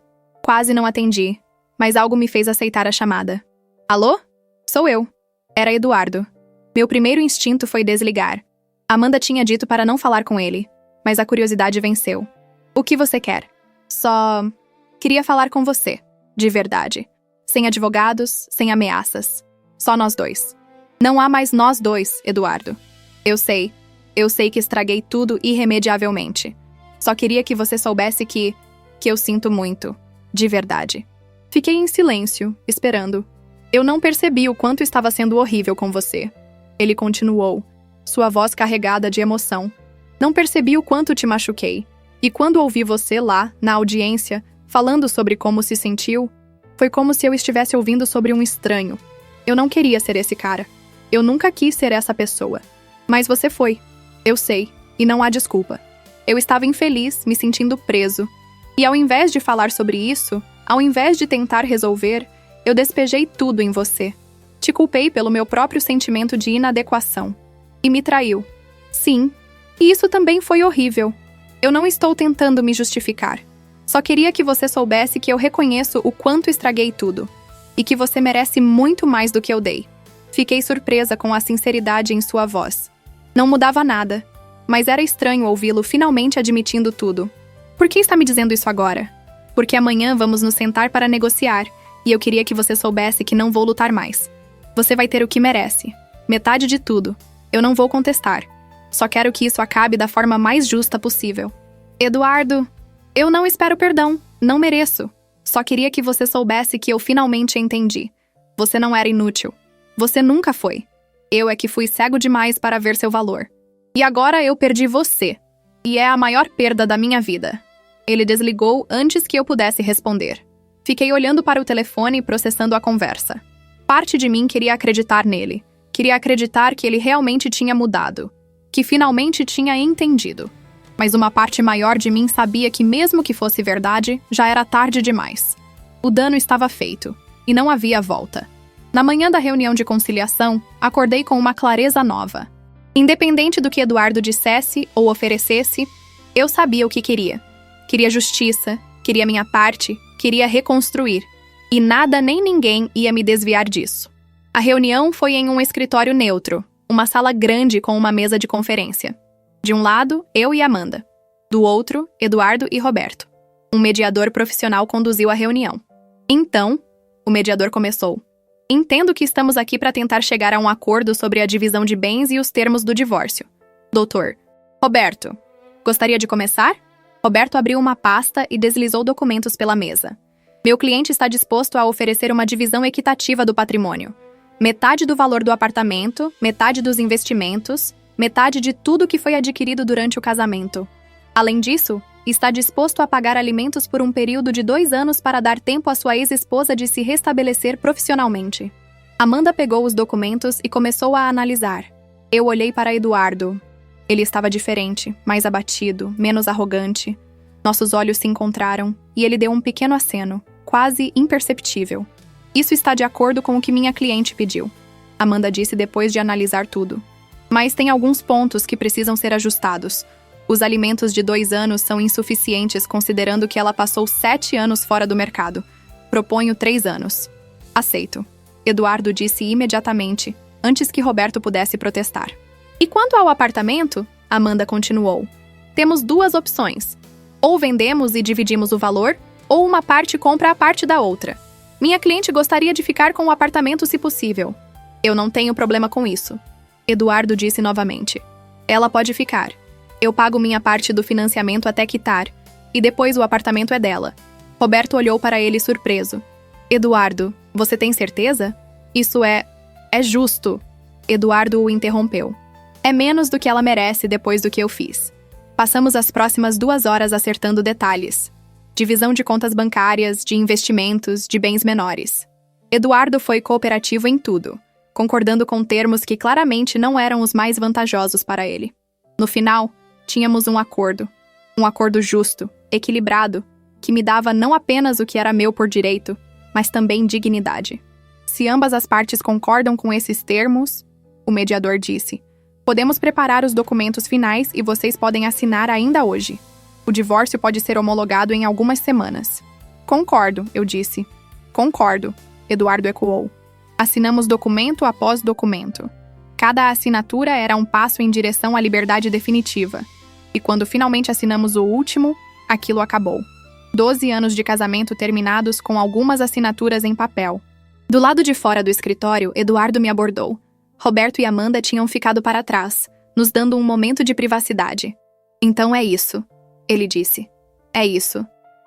Quase não atendi, mas algo me fez aceitar a chamada. Alô? Sou eu. Era Eduardo. Meu primeiro instinto foi desligar. Amanda tinha dito para não falar com ele, mas a curiosidade venceu. O que você quer? Só... queria falar com você. De verdade. Sem advogados, sem ameaças. Só nós dois. Não há mais nós dois, Eduardo. Eu sei que estraguei tudo irremediavelmente. Só queria que você soubesse que eu sinto muito. De verdade. Fiquei em silêncio, esperando. Eu não percebi o quanto estava sendo horrível com você. Ele continuou, sua voz carregada de emoção. Não percebi o quanto te machuquei. E quando ouvi você lá, na audiência, falando sobre como se sentiu, foi como se eu estivesse ouvindo sobre um estranho. Eu não queria ser esse cara. Eu nunca quis ser essa pessoa. Mas você foi. Eu sei, e não há desculpa. Eu estava infeliz, me sentindo preso. E ao invés de falar sobre isso, ao invés de tentar resolver, eu despejei tudo em você. Te culpei pelo meu próprio sentimento de inadequação. E me traiu. Sim, e isso também foi horrível. Eu não estou tentando me justificar. Só queria que você soubesse que eu reconheço o quanto estraguei tudo. E que você merece muito mais do que eu dei. Fiquei surpresa com a sinceridade em sua voz. Não mudava nada, mas era estranho ouvi-lo finalmente admitindo tudo. Por que está me dizendo isso agora? Porque amanhã vamos nos sentar para negociar, e eu queria que você soubesse que não vou lutar mais. Você vai ter o que merece. Metade de tudo. Eu não vou contestar. Só quero que isso acabe da forma mais justa possível. Eduardo, eu não espero perdão. Não mereço. Só queria que você soubesse que eu finalmente entendi. Você não era inútil. Você nunca foi. Eu é que fui cego demais para ver seu valor. E agora eu perdi você. E é a maior perda da minha vida. Ele desligou antes que eu pudesse responder. Fiquei olhando para o telefone, processando a conversa. Parte de mim queria acreditar nele. Queria acreditar que ele realmente tinha mudado. Que finalmente tinha entendido. Mas uma parte maior de mim sabia que, mesmo que fosse verdade, já era tarde demais. O dano estava feito. E não havia volta. Na manhã da reunião de conciliação, acordei com uma clareza nova. Independente do que Eduardo dissesse ou oferecesse, eu sabia o que queria. Queria justiça, queria minha parte, queria reconstruir. E nada nem ninguém ia me desviar disso. A reunião foi em um escritório neutro, uma sala grande com uma mesa de conferência. De um lado, eu e Amanda. Do outro, Eduardo e Roberto. Um mediador profissional conduziu a reunião. Então, o mediador começou. Entendo que estamos aqui para tentar chegar a um acordo sobre a divisão de bens e os termos do divórcio. Doutor. Roberto. Gostaria de começar? Roberto abriu uma pasta e deslizou documentos pela mesa. Meu cliente está disposto a oferecer uma divisão equitativa do patrimônio. Metade do valor do apartamento, metade dos investimentos, metade de tudo que foi adquirido durante o casamento. Além disso, está disposto a pagar alimentos por um período de 2 anos para dar tempo à sua ex-esposa de se restabelecer profissionalmente. Amanda pegou os documentos e começou a analisar. Eu olhei para Eduardo. Ele estava diferente, mais abatido, menos arrogante. Nossos olhos se encontraram e ele deu um pequeno aceno, quase imperceptível. Isso está de acordo com o que minha cliente pediu. Amanda disse depois de analisar tudo. Mas tem alguns pontos que precisam ser ajustados. Os alimentos de 2 anos são insuficientes considerando que ela passou 7 anos fora do mercado. Proponho 3 anos. Aceito. Eduardo disse imediatamente, antes que Roberto pudesse protestar. E quanto ao apartamento, Amanda continuou. Temos 2 opções. Ou vendemos e dividimos o valor, ou uma parte compra a parte da outra. Minha cliente gostaria de ficar com o apartamento se possível. Eu não tenho problema com isso. Eduardo disse novamente. Ela pode ficar. Eu pago minha parte do financiamento até quitar, e depois o apartamento é dela. Roberto olhou para ele surpreso. Eduardo, você tem certeza? Isso é justo. Eduardo o interrompeu. É menos do que ela merece depois do que eu fiz. Passamos as próximas 2 horas acertando detalhes. Divisão de contas bancárias, de investimentos, de bens menores. Eduardo foi cooperativo em tudo, concordando com termos que claramente não eram os mais vantajosos para ele. No final, tínhamos um acordo justo, equilibrado, que me dava não apenas o que era meu por direito, mas também dignidade. Se ambas as partes concordam com esses termos, o mediador disse, podemos preparar os documentos finais e vocês podem assinar ainda hoje. O divórcio pode ser homologado em algumas semanas. Concordo, eu disse. Concordo, Eduardo ecoou. Assinamos documento após documento. Cada assinatura era um passo em direção à liberdade definitiva. E quando finalmente assinamos o último, aquilo acabou. 12 anos de casamento terminados com algumas assinaturas em papel. Do lado de fora do escritório, Eduardo me abordou. Roberto e Amanda tinham ficado para trás, nos dando um momento de privacidade. Então é isso, ele disse. É isso.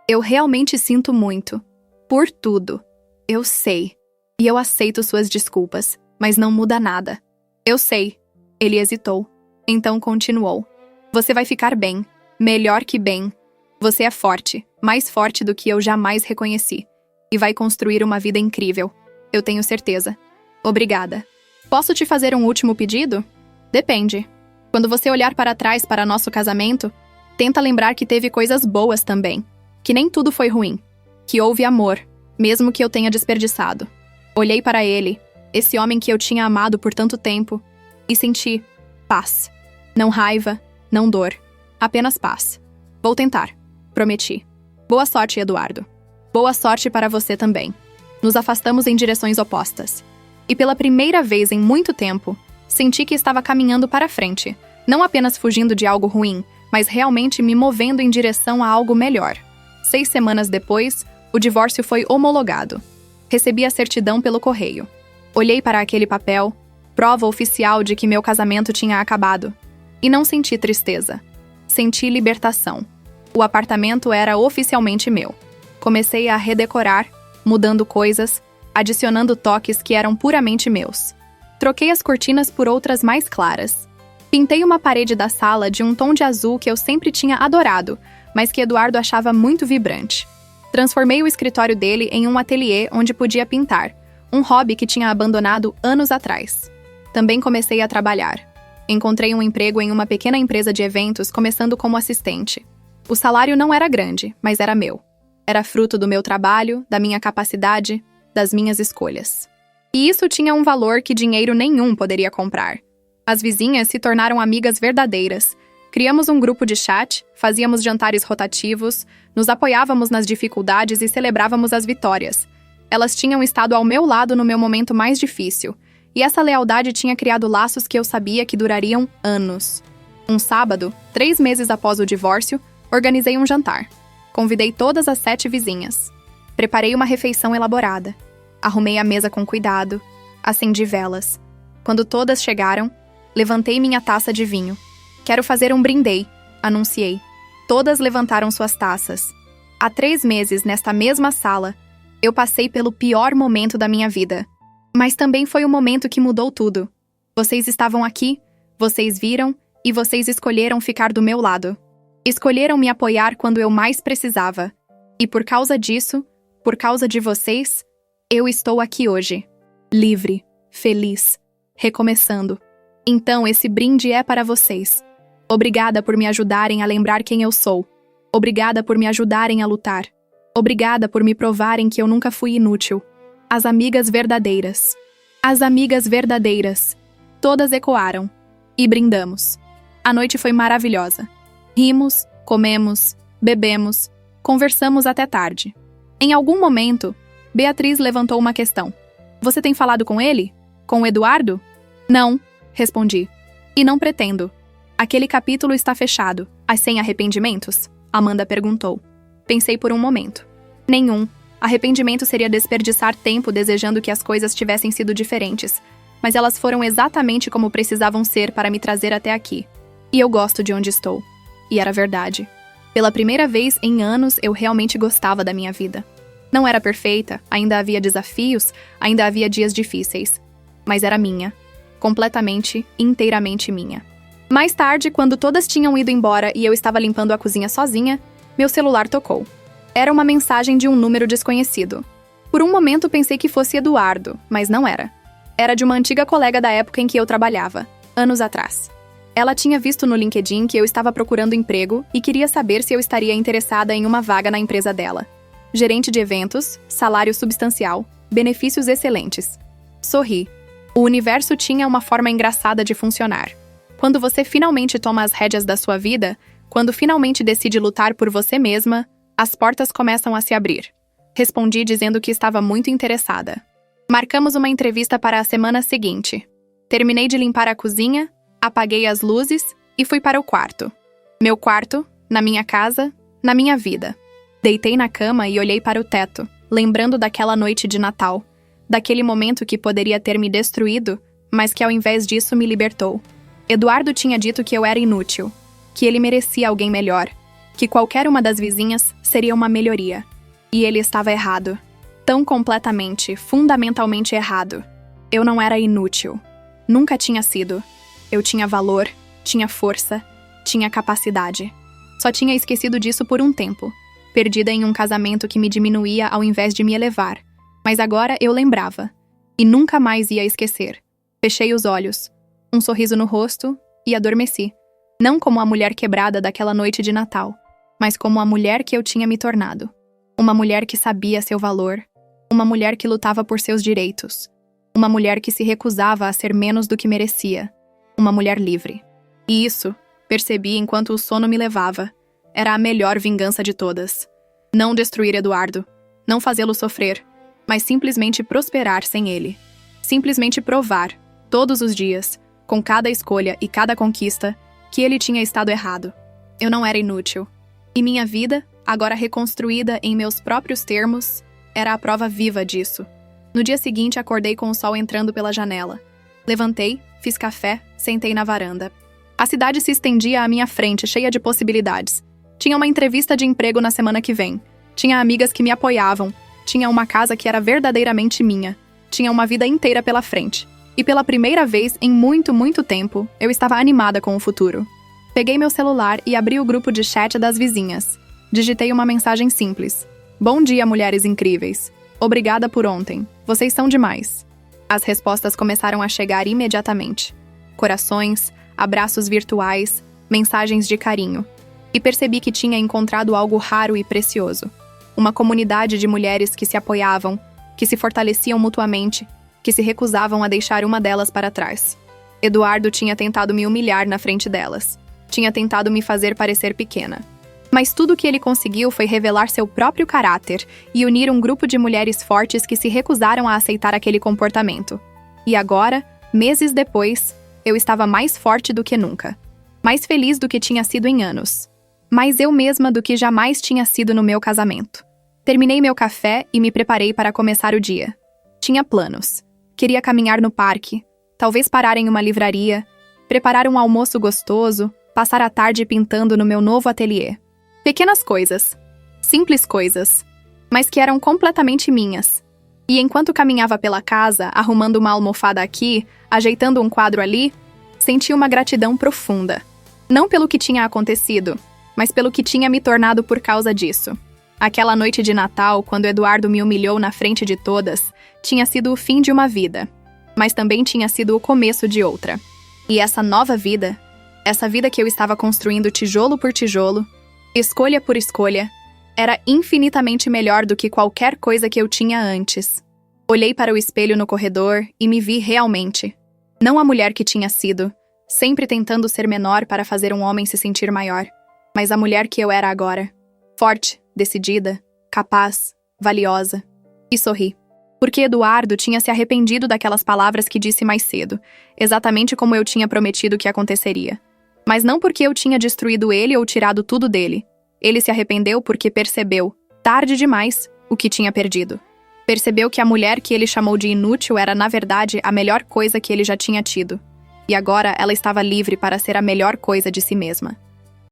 Eu realmente sinto muito. Por tudo. Eu sei. E eu aceito suas desculpas, mas não muda nada. Eu sei. Ele hesitou. Então continuou. Você vai ficar bem. Melhor que bem. Você é forte, mais forte do que eu jamais reconheci. E vai construir uma vida incrível. Eu tenho certeza. Obrigada. Posso te fazer um último pedido? Depende. Quando você olhar para trás para nosso casamento, tenta lembrar que teve coisas boas também. Que nem tudo foi ruim. Que houve amor, mesmo que eu tenha desperdiçado. Olhei para ele, esse homem que eu tinha amado por tanto tempo, e senti paz. Não raiva, não dor. Apenas paz. Vou tentar. Prometi. Boa sorte, Eduardo. Boa sorte para você também. Nos afastamos em direções opostas. E pela primeira vez em muito tempo, senti que estava caminhando para frente, não apenas fugindo de algo ruim, mas realmente me movendo em direção a algo melhor. 6 semanas depois, o divórcio foi homologado. Recebi a certidão pelo correio. Olhei para aquele papel, prova oficial de que meu casamento tinha acabado. E não senti tristeza. Senti libertação. O apartamento era oficialmente meu. Comecei a redecorar, mudando coisas, adicionando toques que eram puramente meus. Troquei as cortinas por outras mais claras. Pintei uma parede da sala de um tom de azul que eu sempre tinha adorado, mas que Eduardo achava muito vibrante. Transformei o escritório dele em um ateliê onde podia pintar, um hobby que tinha abandonado anos atrás. Também comecei a trabalhar. Encontrei um emprego em uma pequena empresa de eventos, começando como assistente. O salário não era grande, mas era meu. Era fruto do meu trabalho, da minha capacidade, das minhas escolhas. E isso tinha um valor que dinheiro nenhum poderia comprar. As vizinhas se tornaram amigas verdadeiras. Criamos um grupo de chat, fazíamos jantares rotativos, nos apoiávamos nas dificuldades e celebrávamos as vitórias. Elas tinham estado ao meu lado no meu momento mais difícil, e essa lealdade tinha criado laços que eu sabia que durariam anos. Um sábado, 3 meses após o divórcio, organizei um jantar. Convidei todas as 7 vizinhas. Preparei uma refeição elaborada. Arrumei a mesa com cuidado. Acendi velas. Quando todas chegaram, levantei minha taça de vinho. Quero fazer um brindei, anunciei. Todas levantaram suas taças. Há 3 meses, nesta mesma sala, eu passei pelo pior momento da minha vida. Mas também foi o momento que mudou tudo. Vocês estavam aqui, vocês viram e vocês escolheram ficar do meu lado. Escolheram me apoiar quando eu mais precisava. E por causa disso, por causa de vocês, eu estou aqui hoje. Livre, feliz, recomeçando. Então esse brinde é para vocês. Obrigada por me ajudarem a lembrar quem eu sou. Obrigada por me ajudarem a lutar. Obrigada por me provarem que eu nunca fui inútil. As amigas verdadeiras. As amigas verdadeiras. Todas ecoaram. E brindamos. A noite foi maravilhosa. Rimos, comemos, bebemos, conversamos até tarde. Em algum momento, Beatriz levantou uma questão. Você tem falado com ele? Com o Eduardo? Não, respondi. E não pretendo. Aquele capítulo está fechado. As sem arrependimentos? Amanda perguntou. Pensei por um momento. Nenhum. Arrependimento seria desperdiçar tempo desejando que as coisas tivessem sido diferentes. Mas elas foram exatamente como precisavam ser para me trazer até aqui. E eu gosto de onde estou. E era verdade. Pela primeira vez em anos, eu realmente gostava da minha vida. Não era perfeita, ainda havia desafios, ainda havia dias difíceis. Mas era minha. Completamente, inteiramente minha. Mais tarde, quando todas tinham ido embora e eu estava limpando a cozinha sozinha, meu celular tocou. Era uma mensagem de um número desconhecido. Por um momento pensei que fosse Eduardo, mas não era. Era de uma antiga colega da época em que eu trabalhava, anos atrás. Ela tinha visto no LinkedIn que eu estava procurando emprego e queria saber se eu estaria interessada em uma vaga na empresa dela. Gerente de eventos, salário substancial, benefícios excelentes. Sorri. O universo tinha uma forma engraçada de funcionar. Quando você finalmente toma as rédeas da sua vida, Quando finalmente decide lutar por você mesma, as portas começam a se abrir. Respondi dizendo que estava muito interessada. Marcamos uma entrevista para a semana seguinte. Terminei de limpar a cozinha, apaguei as luzes e fui para o quarto. Meu quarto, na minha casa, na minha vida. Deitei na cama e olhei para o teto, lembrando daquela noite de Natal, daquele momento que poderia ter me destruído, mas que ao invés disso me libertou. Eduardo tinha dito que eu era inútil, que ele merecia alguém melhor, que qualquer uma das vizinhas seria uma melhoria. E ele estava errado. Tão completamente, fundamentalmente errado. Eu não era inútil. Nunca tinha sido. Eu tinha valor, tinha força, tinha capacidade. Só tinha esquecido disso por um tempo, perdida em um casamento que me diminuía ao invés de me elevar. Mas agora eu lembrava. E nunca mais ia esquecer. Fechei os olhos, um sorriso no rosto e adormeci. Não como a mulher quebrada daquela noite de Natal, mas como a mulher que eu tinha me tornado. Uma mulher que sabia seu valor. Uma mulher que lutava por seus direitos. Uma mulher que se recusava a ser menos do que merecia. Uma mulher livre. E isso, percebi enquanto o sono me levava, era a melhor vingança de todas. Não destruir Eduardo, não fazê-lo sofrer, mas simplesmente prosperar sem ele. Simplesmente provar, todos os dias, com cada escolha e cada conquista, que ele tinha estado errado. Eu não era inútil. E minha vida, agora reconstruída em meus próprios termos, era a prova viva disso. No dia seguinte, acordei com o sol entrando pela janela. Levantei, fiz café, sentei na varanda. A cidade se estendia à minha frente, cheia de possibilidades. Tinha uma entrevista de emprego na semana que vem. Tinha amigas que me apoiavam. Tinha uma casa que era verdadeiramente minha. Tinha uma vida inteira pela frente. E pela primeira vez em muito, muito tempo, eu estava animada com o futuro. Peguei meu celular e abri o grupo de chat das vizinhas. Digitei uma mensagem simples. Bom dia, mulheres incríveis. Obrigada por ontem. Vocês são demais. As respostas começaram a chegar imediatamente. Corações, abraços virtuais, mensagens de carinho. E percebi que tinha encontrado algo raro e precioso. Uma comunidade de mulheres que se apoiavam, que se fortaleciam mutuamente, que se recusavam a deixar uma delas para trás. Eduardo tinha tentado me humilhar na frente delas. Tinha tentado me fazer parecer pequena. Mas tudo o que ele conseguiu foi revelar seu próprio caráter e unir um grupo de mulheres fortes que se recusaram a aceitar aquele comportamento. E agora, meses depois, eu estava mais forte do que nunca. Mais feliz do que tinha sido em anos. Mais eu mesma do que jamais tinha sido no meu casamento. Terminei meu café e me preparei para começar o dia. Tinha planos. Queria caminhar no parque, talvez parar em uma livraria, preparar um almoço gostoso, passar a tarde pintando no meu novo ateliê. Pequenas coisas, simples coisas, mas que eram completamente minhas. E enquanto caminhava pela casa, arrumando uma almofada aqui, ajeitando um quadro ali, senti uma gratidão profunda. Não pelo que tinha acontecido, mas pelo que tinha me tornado por causa disso. Aquela noite de Natal, quando Eduardo me humilhou na frente de todas, tinha sido o fim de uma vida, mas também tinha sido o começo de outra. E essa nova vida, essa vida que eu estava construindo tijolo por tijolo, escolha por escolha, era infinitamente melhor do que qualquer coisa que eu tinha antes. Olhei para o espelho no corredor e me vi realmente. Não a mulher que tinha sido, sempre tentando ser menor para fazer um homem se sentir maior, mas a mulher que eu era agora. Forte, decidida, capaz, valiosa. E sorri. Porque Eduardo tinha se arrependido daquelas palavras que disse mais cedo, exatamente como eu tinha prometido que aconteceria. Mas não porque eu tinha destruído ele ou tirado tudo dele. Ele se arrependeu porque percebeu, tarde demais, o que tinha perdido. Percebeu que a mulher que ele chamou de inútil era, na verdade, a melhor coisa que ele já tinha tido. E agora ela estava livre para ser a melhor coisa de si mesma.